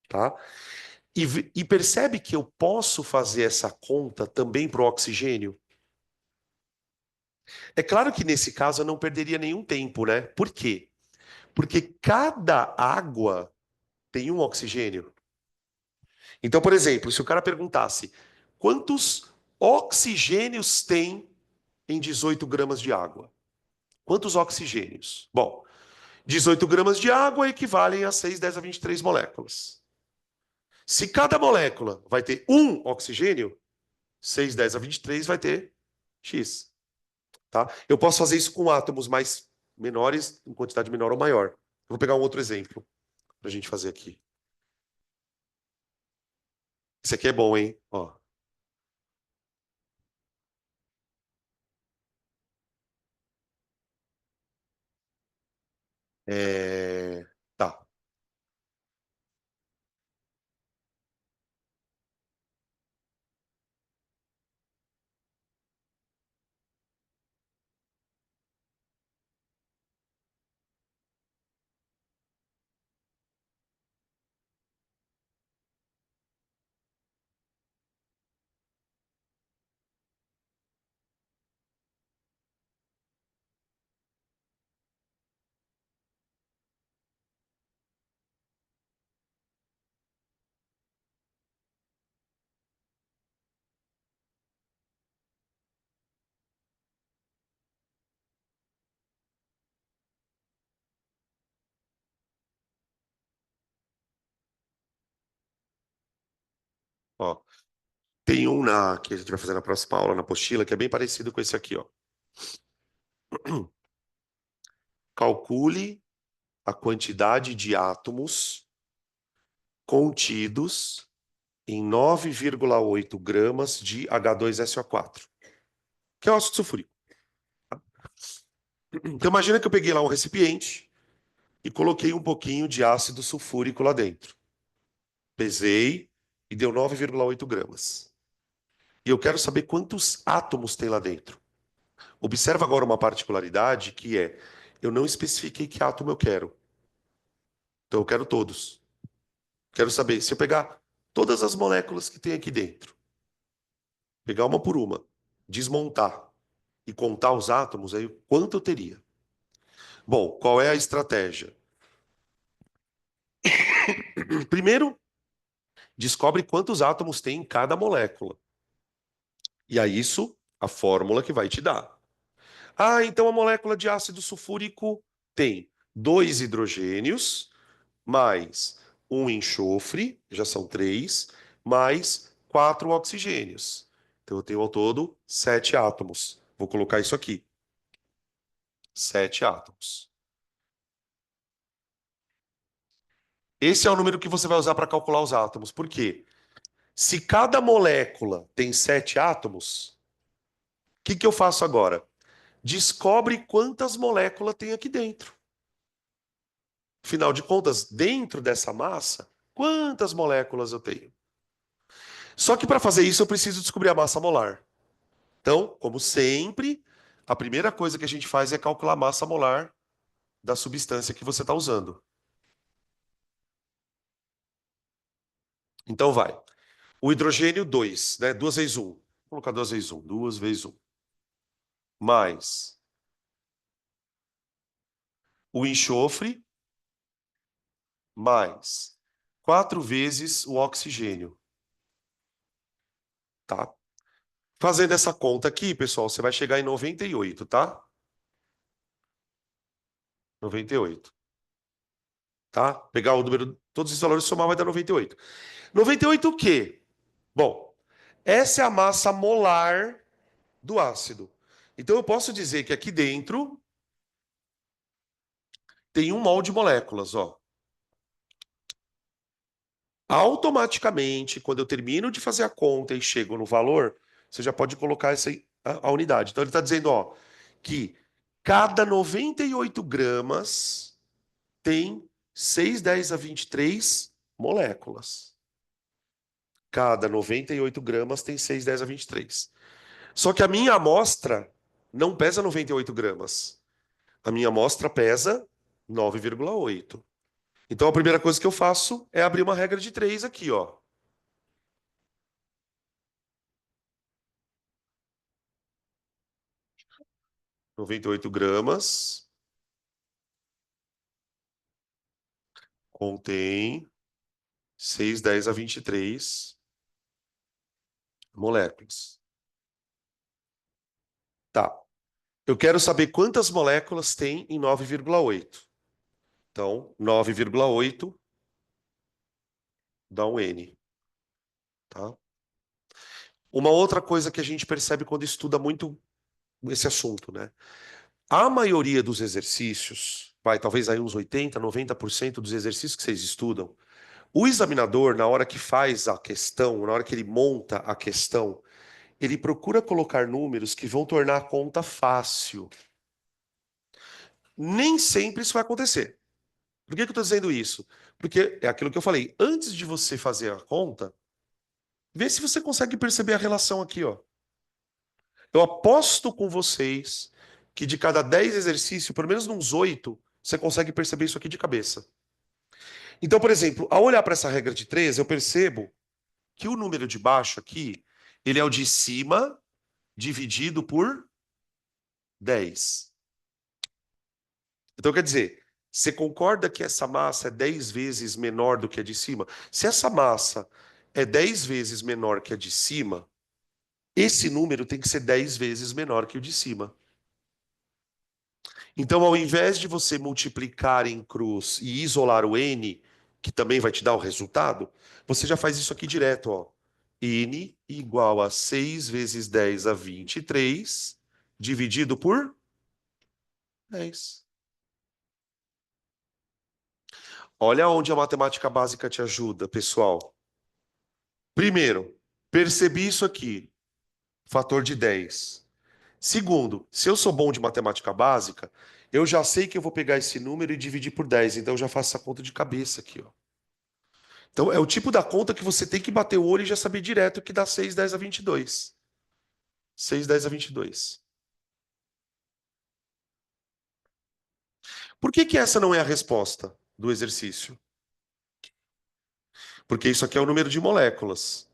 tá? E percebe que eu posso fazer essa conta também para o oxigênio? É claro que nesse caso eu não perderia nenhum tempo, né? Por quê? Porque cada água tem um oxigênio. Então, por exemplo, se o cara perguntasse quantos oxigênios tem em 18 gramas de água? Quantos oxigênios? Bom, 18 gramas de água equivalem a 6, 10 a 23 moléculas. Se cada molécula vai ter um oxigênio, 6, 10 a 23 vai ter X. Tá? Eu posso fazer isso com átomos mais menores, em quantidade menor ou maior. Eu vou pegar um outro exemplo para a gente fazer aqui. Esse aqui é bom, hein? Ó, tá. Ó, tem um que a gente vai fazer na próxima aula, na apostila, que é bem parecido com esse aqui, ó. Calcule a quantidade de átomos contidos em 9,8 gramas de H2SO4, que é o ácido sulfúrico. Então imagina que eu peguei lá um recipiente e coloquei um pouquinho de ácido sulfúrico lá dentro. Pesei e deu 9,8 gramas. E eu quero saber quantos átomos tem lá dentro. Observa agora uma particularidade que é, eu não especifiquei que átomo eu quero. Então eu quero todos. Quero saber, se eu pegar todas as moléculas que tem aqui dentro, pegar uma por uma, desmontar e contar os átomos, aí quanto eu teria? Bom, qual é a estratégia? Primeiro, descobre quantos átomos tem em cada molécula. E é isso a fórmula que vai te dar. Ah, então a molécula de ácido sulfúrico tem 2 hidrogênios, mais um enxofre, já são 3, mais 4 oxigênios. Então eu tenho ao todo 7 átomos. Vou colocar isso aqui. 7 átomos. Esse é o número que você vai usar para calcular os átomos. Por quê? Se cada molécula tem 7 átomos, o que eu faço agora? descobre quantas moléculas tem aqui dentro. Afinal de contas, dentro dessa massa, quantas moléculas eu tenho? Só que para fazer isso eu preciso descobrir a massa molar. Então, como sempre, a primeira coisa que a gente faz é calcular a massa molar da substância que você está usando. Então vai. O hidrogênio 2, né? 2 vezes 1. Vou colocar 2 vezes 1. 2 vezes 1. Mais o enxofre, mais 4 vezes o oxigênio. Tá? Fazendo essa conta aqui, pessoal, você vai chegar em 98, tá? 98. Tá? Pegar o número, todos os valores somar vai dar 98. 98 o quê? Bom, essa é a massa molar do ácido. Então eu posso dizer que aqui dentro tem 1 mol de moléculas, ó. Automaticamente, quando eu termino de fazer a conta e chego no valor, você já pode colocar a unidade. Então ele está dizendo, ó, que cada 98 gramas tem 6, 10 a 23 moléculas. Cada 98 gramas tem 6, 10 a 23. Só que a minha amostra não pesa 98 gramas. A minha amostra pesa 9,8. Então a primeira coisa que eu faço é abrir uma regra de 3 aqui, ó. 98 gramas contém 6, 10 a 23 moléculas. Tá. Eu quero saber quantas moléculas tem em 9,8. Então, 9,8 dá um N, tá? Uma outra coisa que a gente percebe quando estuda muito esse assunto, né? A maioria dos exercícios, vai, talvez aí uns 80, 90% dos exercícios que vocês estudam, o examinador, na hora que faz a questão, na hora que ele monta a questão, ele procura colocar números que vão tornar a conta fácil. Nem sempre isso vai acontecer. Por que eu estou dizendo isso? Porque é aquilo que eu falei. Antes de você fazer a conta, vê se você consegue perceber a relação aqui, ó. Eu aposto com vocês que de cada 10 exercícios, pelo menos uns 8, você consegue perceber isso aqui de cabeça. Então, por exemplo, ao olhar para essa regra de 3, eu percebo que o número de baixo aqui, ele é o de cima dividido por 10. Então, quer dizer, você concorda que essa massa é 10 vezes menor do que a de cima? Se essa massa é 10 vezes menor que a de cima, esse número tem que ser 10 vezes menor que o de cima. Então, ao invés de você multiplicar em cruz e isolar o n, que também vai te dar o resultado, você já faz isso aqui direto, ó. N igual a 6 vezes 10 a 23, dividido por 10. Olha onde a matemática básica te ajuda, pessoal. Primeiro, percebi isso aqui, fator de 10. Segundo, se eu sou bom de matemática básica, eu já sei que eu vou pegar esse número e dividir por 10. Então eu já faço essa conta de cabeça aqui, ó. Então é o tipo da conta que você tem que bater o olho e já saber direto que dá 6, 10 a 22. 6, 10 a 22. Por que que essa não é a resposta do exercício? Porque isso aqui é o número de moléculas.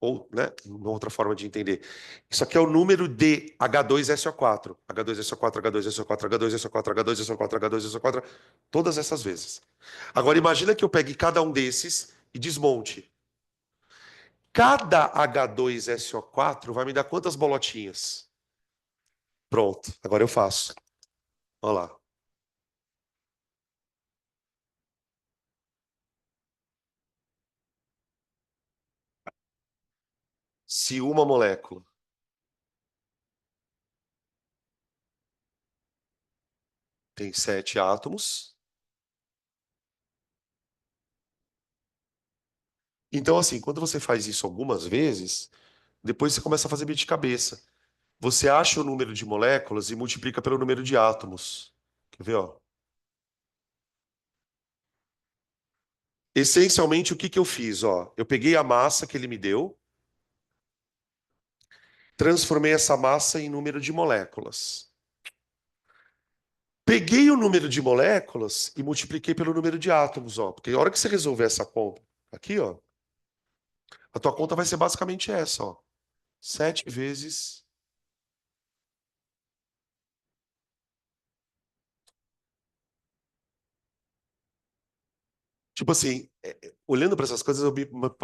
Ou, né, uma outra forma de entender. Isso aqui é o número de H2SO4. H2SO4, H2SO4, H2SO4, H2SO4, H2SO4, todas essas vezes. Agora imagina que eu pegue cada um desses e desmonte. Cada H2SO4 vai me dar quantas bolotinhas? Pronto, agora eu faço. Olha lá. Se uma molécula tem 7 átomos, então assim, quando você faz isso algumas vezes, depois você começa a fazer bicho de cabeça. Você acha o número de moléculas e multiplica pelo número de átomos. Quer ver, ó? Essencialmente, o que que eu fiz, ó? Eu peguei a massa que ele me deu, transformei essa massa em número de moléculas. Peguei o número de moléculas e multipliquei pelo número de átomos, ó. Porque a hora que você resolver essa conta aqui, ó, a tua conta vai ser basicamente essa, ó. 7 vezes. Tipo assim, olhando para essas coisas,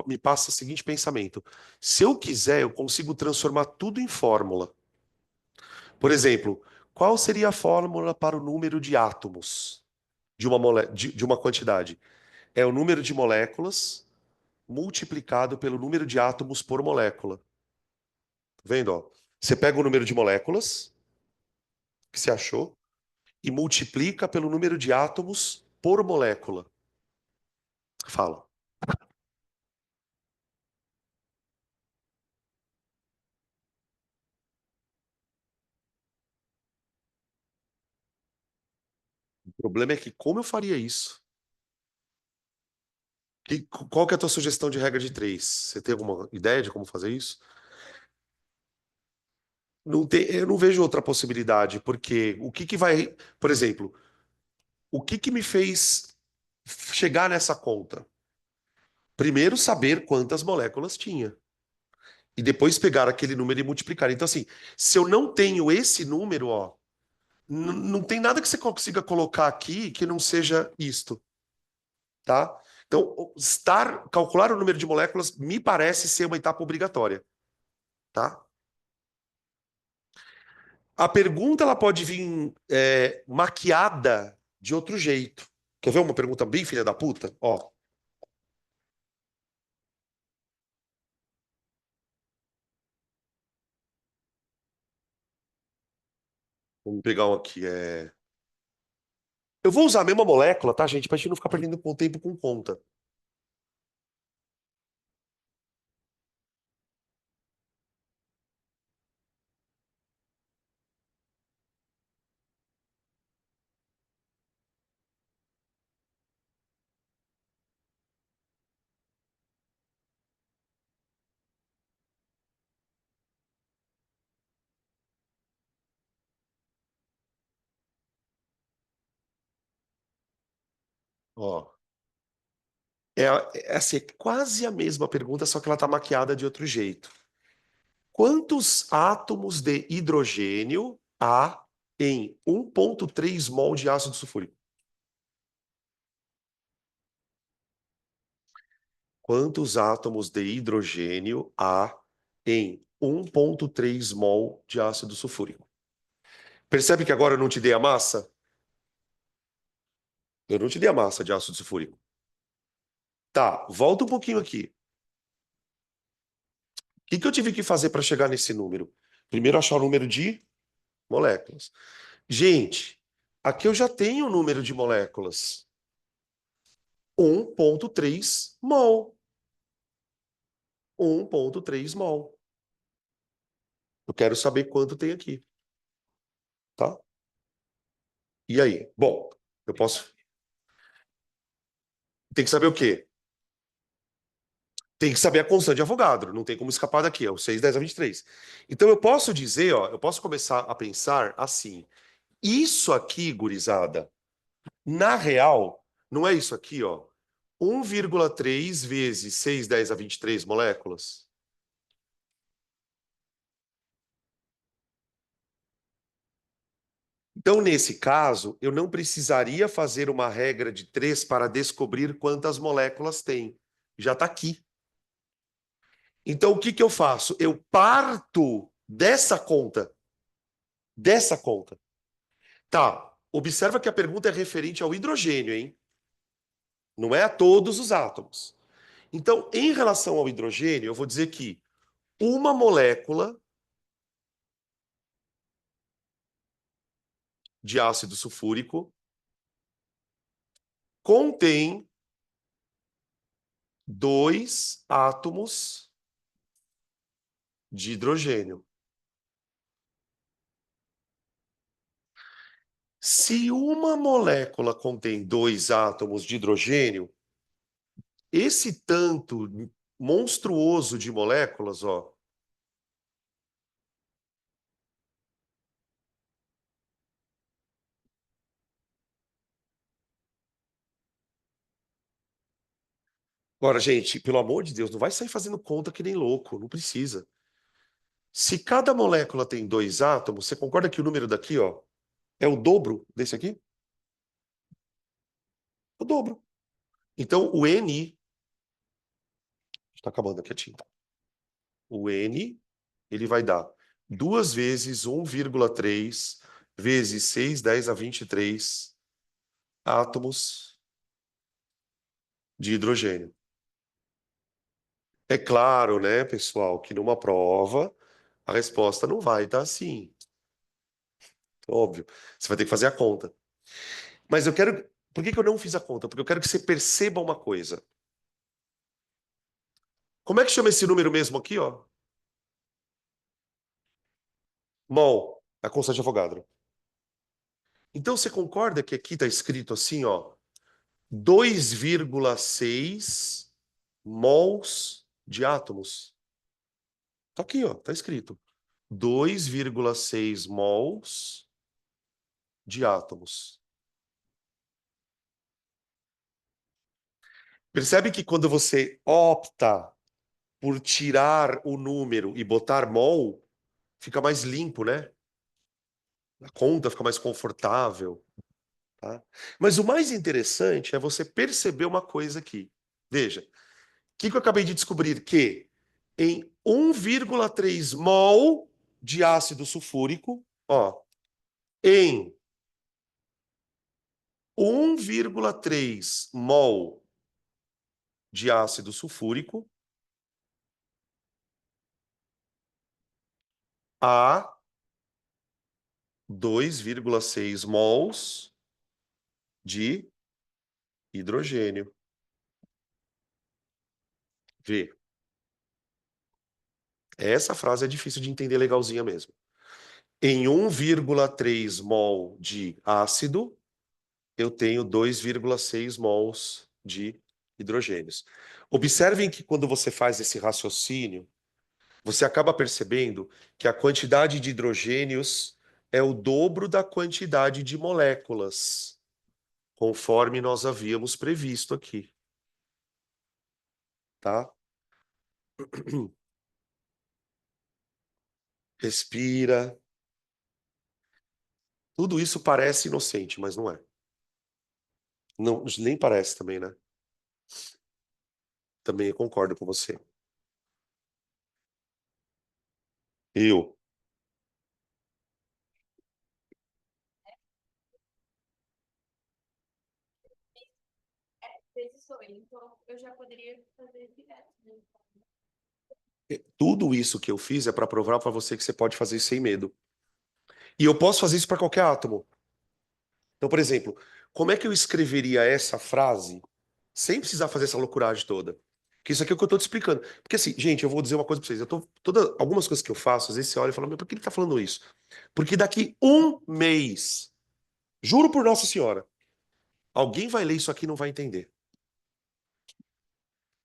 me passa o seguinte pensamento: se eu quiser, eu consigo transformar tudo em fórmula. Por exemplo, qual seria a fórmula para o número de átomos de uma quantidade? É o número de moléculas multiplicado pelo número de átomos por molécula. Tá vendo, ó? Você pega o número de moléculas que você achou e multiplica pelo número de átomos por molécula. Fala. O problema é que como eu faria isso? Qual que é a tua sugestão de regra de três? Você tem alguma ideia de como fazer isso? Não tem, eu não vejo outra possibilidade, porque o que que vai, por exemplo, o que que me fez chegar nessa conta? Primeiro, saber quantas moléculas tinha. E depois pegar aquele número e multiplicar. Então, assim, se eu não tenho esse número, ó, não tem nada que você consiga colocar aqui que não seja isto, tá? Então, calcular o número de moléculas me parece ser uma etapa obrigatória, tá? A pergunta ela pode vir maquiada de outro jeito. Quer ver uma pergunta bem filha da puta? Ó, vamos pegar um aqui. Eu vou usar a mesma molécula, tá, gente? Pra gente não ficar perdendo tempo com conta. Ó, é assim, é quase a mesma pergunta, só que ela tá maquiada de outro jeito. Quantos átomos de hidrogênio há em 1,3 mol de ácido sulfúrico? Quantos átomos de hidrogênio há em 1,3 mol de ácido sulfúrico? Percebe que agora eu não te dei a massa? Eu não te dei a massa de ácido sulfúrico. Tá, volta um pouquinho aqui. O que que eu tive que fazer para chegar nesse número? Primeiro, achar o número de moléculas. Gente, aqui eu já tenho o número de moléculas. 1,3 mol. 1,3 mol. Eu quero saber quanto tem aqui, tá? E aí? Bom, eu posso. Tem que saber o quê? Tem que saber a constante de Avogadro. Não tem como escapar daqui. É o 6, 10 a 23. Então eu posso dizer, ó, eu posso começar a pensar assim. Isso aqui, gurizada, na real, não é isso aqui, ó. 1,3 vezes 6, 10 a 23 moléculas. Então, nesse caso, eu não precisaria fazer uma regra de 3 para descobrir quantas moléculas tem. Já está aqui. Então, o que que eu faço? Eu parto dessa conta. Dessa conta. Tá. Observa que a pergunta é referente ao hidrogênio, hein? Não é a todos os átomos. Então, em relação ao hidrogênio, eu vou dizer que uma molécula de ácido sulfúrico contém dois átomos de hidrogênio. Se uma molécula contém dois átomos de hidrogênio, esse tanto monstruoso de moléculas, ó, agora, gente, pelo amor de Deus, não vai sair fazendo conta que nem louco, não precisa. Se cada molécula tem dois átomos, você concorda que o número daqui, ó, é o dobro desse aqui? O dobro. Então, o N, está acabando aqui a tinta. O N, ele vai dar 2 vezes 1,3 vezes 6, 10 a 23 átomos de hidrogênio. É claro, né, pessoal, que numa prova a resposta não vai estar assim. Óbvio. Você vai ter que fazer a conta. Mas eu quero. Por que que eu não fiz a conta? Porque eu quero que você perceba uma coisa. Como é que chama esse número mesmo aqui, ó? Mol, a constante de Avogadro. Então você concorda que aqui está escrito assim, ó, 2,6 mols de átomos? Tá aqui, ó, tá escrito. 2,6 mols de átomos. Percebe que quando você opta por tirar o número e botar mol, fica mais limpo, né? A conta fica mais confortável, tá? Mas o mais interessante é você perceber uma coisa aqui. Veja, o que eu acabei de descobrir? Que em 1,3 mol de ácido sulfúrico, ó, em 1,3 mol de ácido sulfúrico, há 2,6 mols de hidrogênio. Vê. Essa frase é difícil de entender legalzinha mesmo. Em 1,3 mol de ácido, eu tenho 2,6 mols de hidrogênios. Observem que quando você faz esse raciocínio, você acaba percebendo que a quantidade de hidrogênios é o dobro da quantidade de moléculas, conforme nós havíamos previsto aqui, tá? Respira. Tudo isso parece inocente, mas não é. Não, nem parece também, né? Também concordo com você. Eu. Tudo isso que eu fiz é para provar para você que você pode fazer isso sem medo. E eu posso fazer isso para qualquer átomo. Então, por exemplo, como é que eu escreveria essa frase sem precisar fazer essa loucuragem toda? Que isso aqui é o que eu estou te explicando. Porque assim, gente, eu vou dizer uma coisa para vocês. Algumas coisas que eu faço, às vezes você olha e fala, mas por que ele está falando isso? Porque daqui um mês, juro por Nossa Senhora, alguém vai ler isso aqui e não vai entender.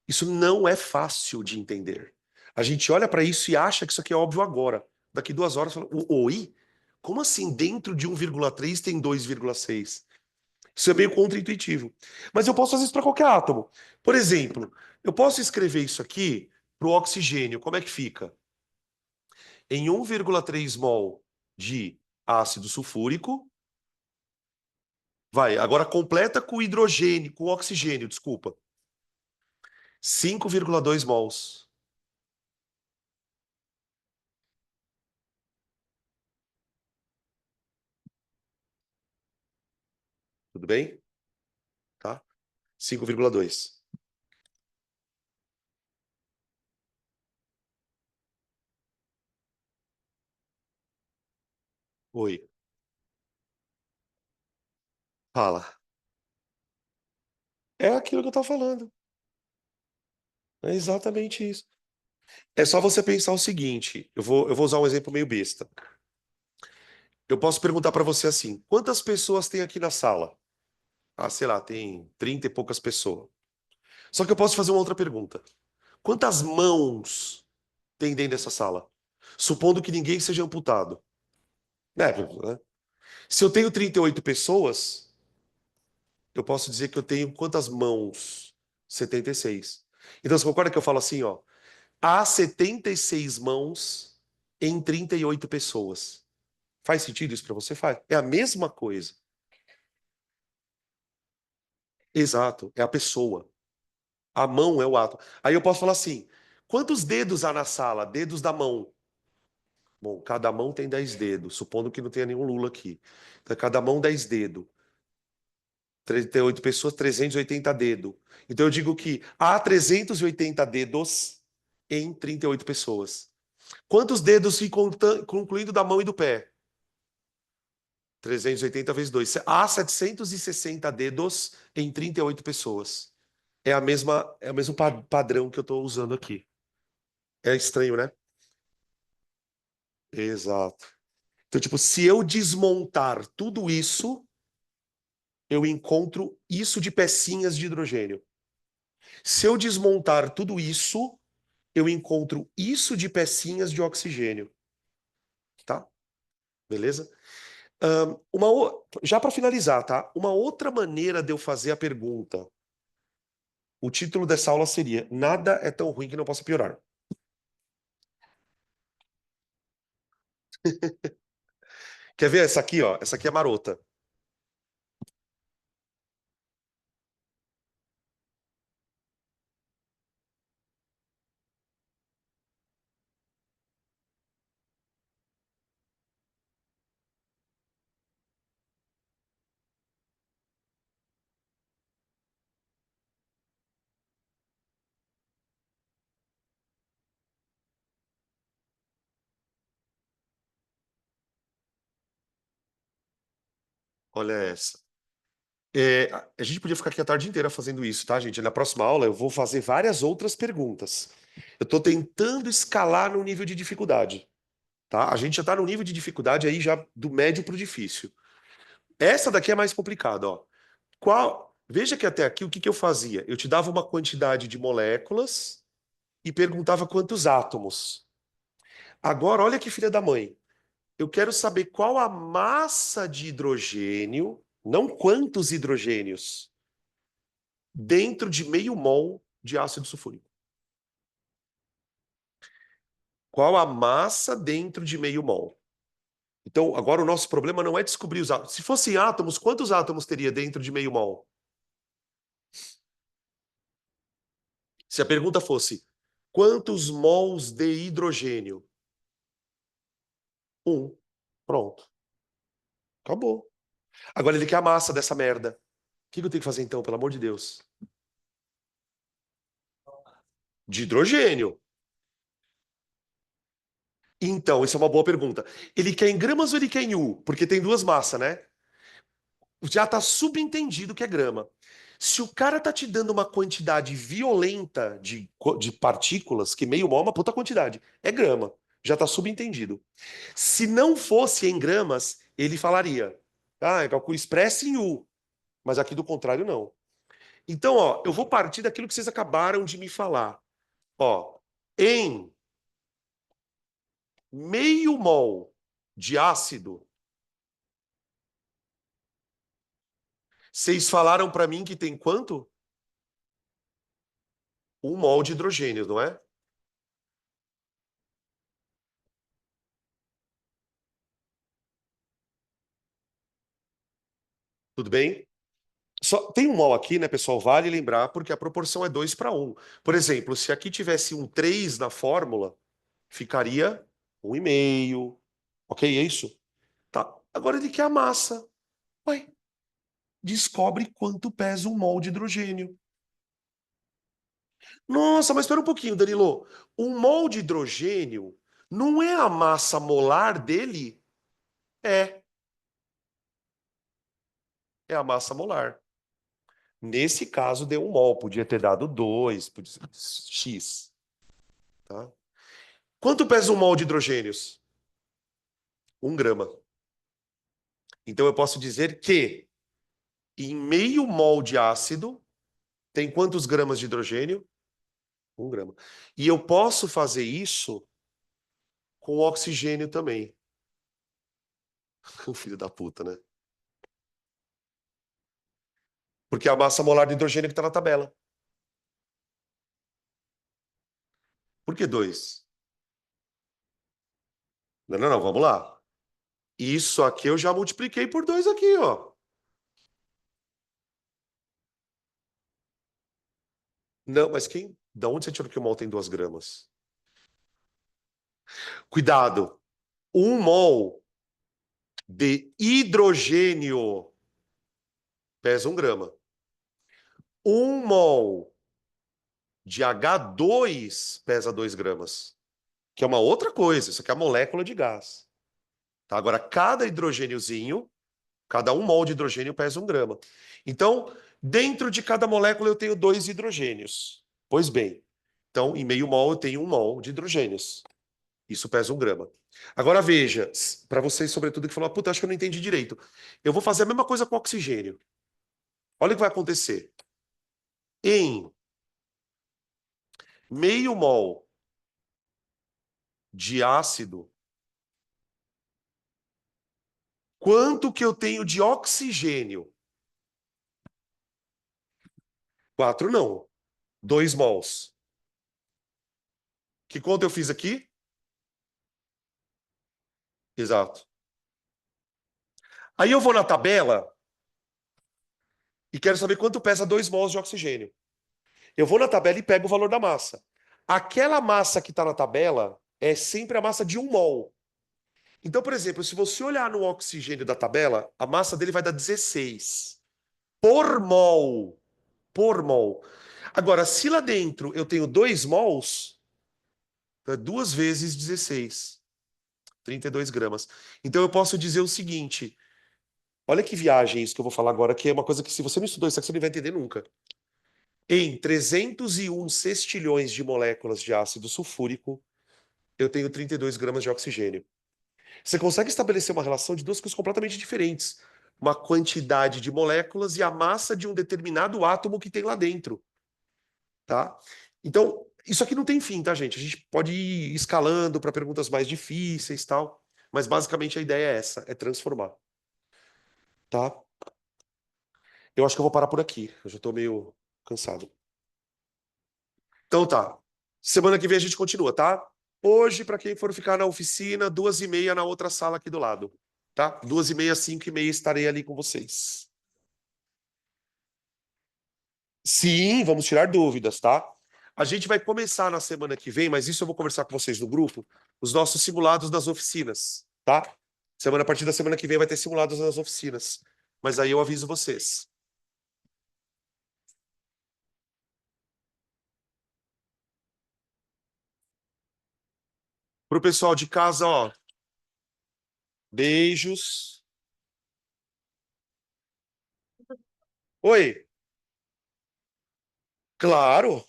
Isso não é fácil de entender. A gente olha para isso e acha que isso aqui é óbvio agora. Daqui 2 horas, fala, oi? Como assim dentro de 1,3 tem 2,6? Isso é meio contraintuitivo. Mas eu posso fazer isso para qualquer átomo. Por exemplo, eu posso escrever isso aqui para o oxigênio. Como é que fica? Em 1,3 mol de ácido sulfúrico, vai, agora completa com hidrogênio, com oxigênio, desculpa. 5,2 mols. Tudo bem? Tá? 5,2. Oi. Fala. É aquilo que eu tô falando. É exatamente isso. É só você pensar o seguinte: eu vou usar um exemplo meio besta. Eu posso perguntar para você assim: quantas pessoas tem aqui na sala? Ah, sei lá, tem 30 e poucas pessoas. Só que eu posso fazer uma outra pergunta. Quantas mãos tem dentro dessa sala? Supondo que ninguém seja amputado. Né? Se eu tenho 38 pessoas, eu posso dizer que eu tenho quantas mãos? 76. Então você concorda que eu falo assim, ó? Há 76 mãos em 38 pessoas. Faz sentido isso para você? Faz. É a mesma coisa. Exato, é a pessoa. A mão é o ato. Aí eu posso falar assim: quantos dedos há na sala? Dedos da mão. Bom, cada mão tem 10 dedos, supondo que não tenha nenhum Lula aqui. Então, cada mão 10 dedos. 38 pessoas, 380 dedos. Então eu digo que há 380 dedos em 38 pessoas. Quantos dedos ficam concluindo da mão e do pé? 380 vezes 2. Há 760 dedos em 38 pessoas. É o mesmo padrão que eu estou usando aqui. É estranho, né? Exato. Então, tipo, se eu desmontar tudo isso, eu encontro isso de pecinhas de hidrogênio. Se eu desmontar tudo isso, eu encontro isso de pecinhas de oxigênio, tá? Beleza? Já para finalizar, tá? Uma outra maneira de eu fazer a pergunta. O título dessa aula seria: Nada é tão ruim que não possa piorar. Quer ver essa aqui, ó? Essa aqui é marota. Olha essa. A gente podia ficar aqui a tarde inteira fazendo isso, tá, gente? Na próxima aula eu vou fazer várias outras perguntas. Eu estou tentando escalar no nível de dificuldade, tá? A gente já está no nível de dificuldade aí já do médio para o difícil. Essa daqui é mais complicada, ó. Veja que até aqui o que que eu fazia? Eu te dava uma quantidade de moléculas e perguntava quantos átomos. Agora, olha que filha da mãe. Eu quero saber qual a massa de hidrogênio, não quantos hidrogênios, dentro de meio mol de ácido sulfúrico. Qual a massa dentro de meio mol? Então, agora o nosso problema não é descobrir os átomos. Se fossem átomos, quantos átomos teria dentro de meio mol? Se a pergunta fosse quantos mols de hidrogênio? Um. Pronto. Acabou. Agora ele quer a massa dessa merda. O que eu tenho que fazer então, pelo amor de Deus? De hidrogênio. Então, isso é uma boa pergunta. Ele quer em gramas ou ele quer em U? Porque tem duas massas, né? Já está subentendido que é grama. Se o cara tá te dando uma quantidade violenta de partículas, que meio mol é uma puta quantidade, é grama. Já está subentendido. Se não fosse em gramas, ele falaria: ah, é cálculo expresso em U. Mas aqui do contrário, não. Então, ó, eu vou partir daquilo que vocês acabaram de me falar. Ó, em meio mol de ácido, vocês falaram para mim que tem quanto? Um mol de hidrogênio, não é? Tudo bem? Só tem um mol aqui, né, pessoal? Vale lembrar, porque a proporção é 2 para um. Por exemplo, se aqui tivesse um 3 na fórmula, ficaria 1,5. Ok, é isso? Tá. Agora ele quer a massa. Ué, descobre quanto pesa um mol de hidrogênio. Nossa, mas espera um pouquinho, Danilo. Um mol de hidrogênio não é a massa molar dele? É, é a massa molar. Nesse caso, deu um mol. Podia ter dado 2, podia ser X. Tá? Quanto pesa um mol de hidrogênios? 1 grama. Então eu posso dizer que em meio mol de ácido tem quantos gramas de hidrogênio? 1 grama. E eu posso fazer isso com oxigênio também. Filho da puta, né? Porque é a massa molar de hidrogênio que está na tabela. Por que 2? Não, não, não, vamos lá. Isso aqui eu já multipliquei por 2 aqui, ó. Não, mas quem? Da onde você tirou que o mol tem 2 gramas? Cuidado. 1 mol de hidrogênio pesa 1 grama. 1 mol de H2 pesa 2 gramas. Que é uma outra coisa. Isso aqui é a molécula de gás. Tá? Agora, cada hidrogêniozinho, cada 1 mol de hidrogênio pesa 1 grama. Então, dentro de cada molécula eu tenho 2 hidrogênios. Pois bem, então em meio mol eu tenho 1 mol de hidrogênios. Isso pesa 1 grama. Agora veja, para vocês, sobretudo, que falaram, puta, acho que eu não entendi direito. Eu vou fazer a mesma coisa com oxigênio. Olha o que vai acontecer. Em meio mol de ácido, quanto que eu tenho de oxigênio? 4 não. 2 mols. Que conta eu fiz aqui? Exato. Aí eu vou na tabela e quero saber quanto pesa 2 mols de oxigênio. Eu vou na tabela e pego o valor da massa. Aquela massa que está na tabela é sempre a massa de 1 mol. Então, por exemplo, se você olhar no oxigênio da tabela, a massa dele vai dar 16 por mol. Por mol. Agora, se lá dentro eu tenho 2 mols, é 2 vezes 16, 32 gramas. Então eu posso dizer o seguinte: olha que viagem isso que eu vou falar agora, que é uma coisa que se você não estudou isso aqui, você não vai entender nunca. Em 301 sextilhões de moléculas de ácido sulfúrico, eu tenho 32 gramas de oxigênio. Você consegue estabelecer uma relação de duas coisas completamente diferentes. Uma quantidade de moléculas e a massa de um determinado átomo que tem lá dentro, tá? Então, isso aqui não tem fim, tá, gente? A gente pode ir escalando para perguntas mais difíceis, tal, mas basicamente a ideia é essa, é transformar, tá? Eu acho que eu vou parar por aqui. Eu já tô meio cansado. Então tá. Semana que vem a gente continua, tá? Hoje, para quem for ficar na oficina, 2h30 na outra sala aqui do lado, tá? 2h30, 5h30 estarei ali com vocês. Sim, vamos tirar dúvidas, tá? A gente vai começar na semana que vem, mas isso eu vou conversar com vocês no grupo, os nossos simulados das oficinas, tá? A partir da semana que vem vai ter simulados nas oficinas. Mas aí eu aviso vocês. Pro pessoal de casa, ó, beijos. Oi, claro.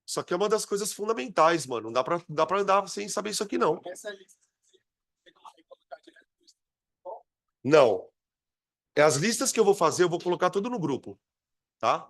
Isso aqui é uma das coisas fundamentais, mano. Não dá pra andar sem saber isso aqui, não. Não. É as listas que eu vou fazer, eu vou colocar tudo no grupo, tá?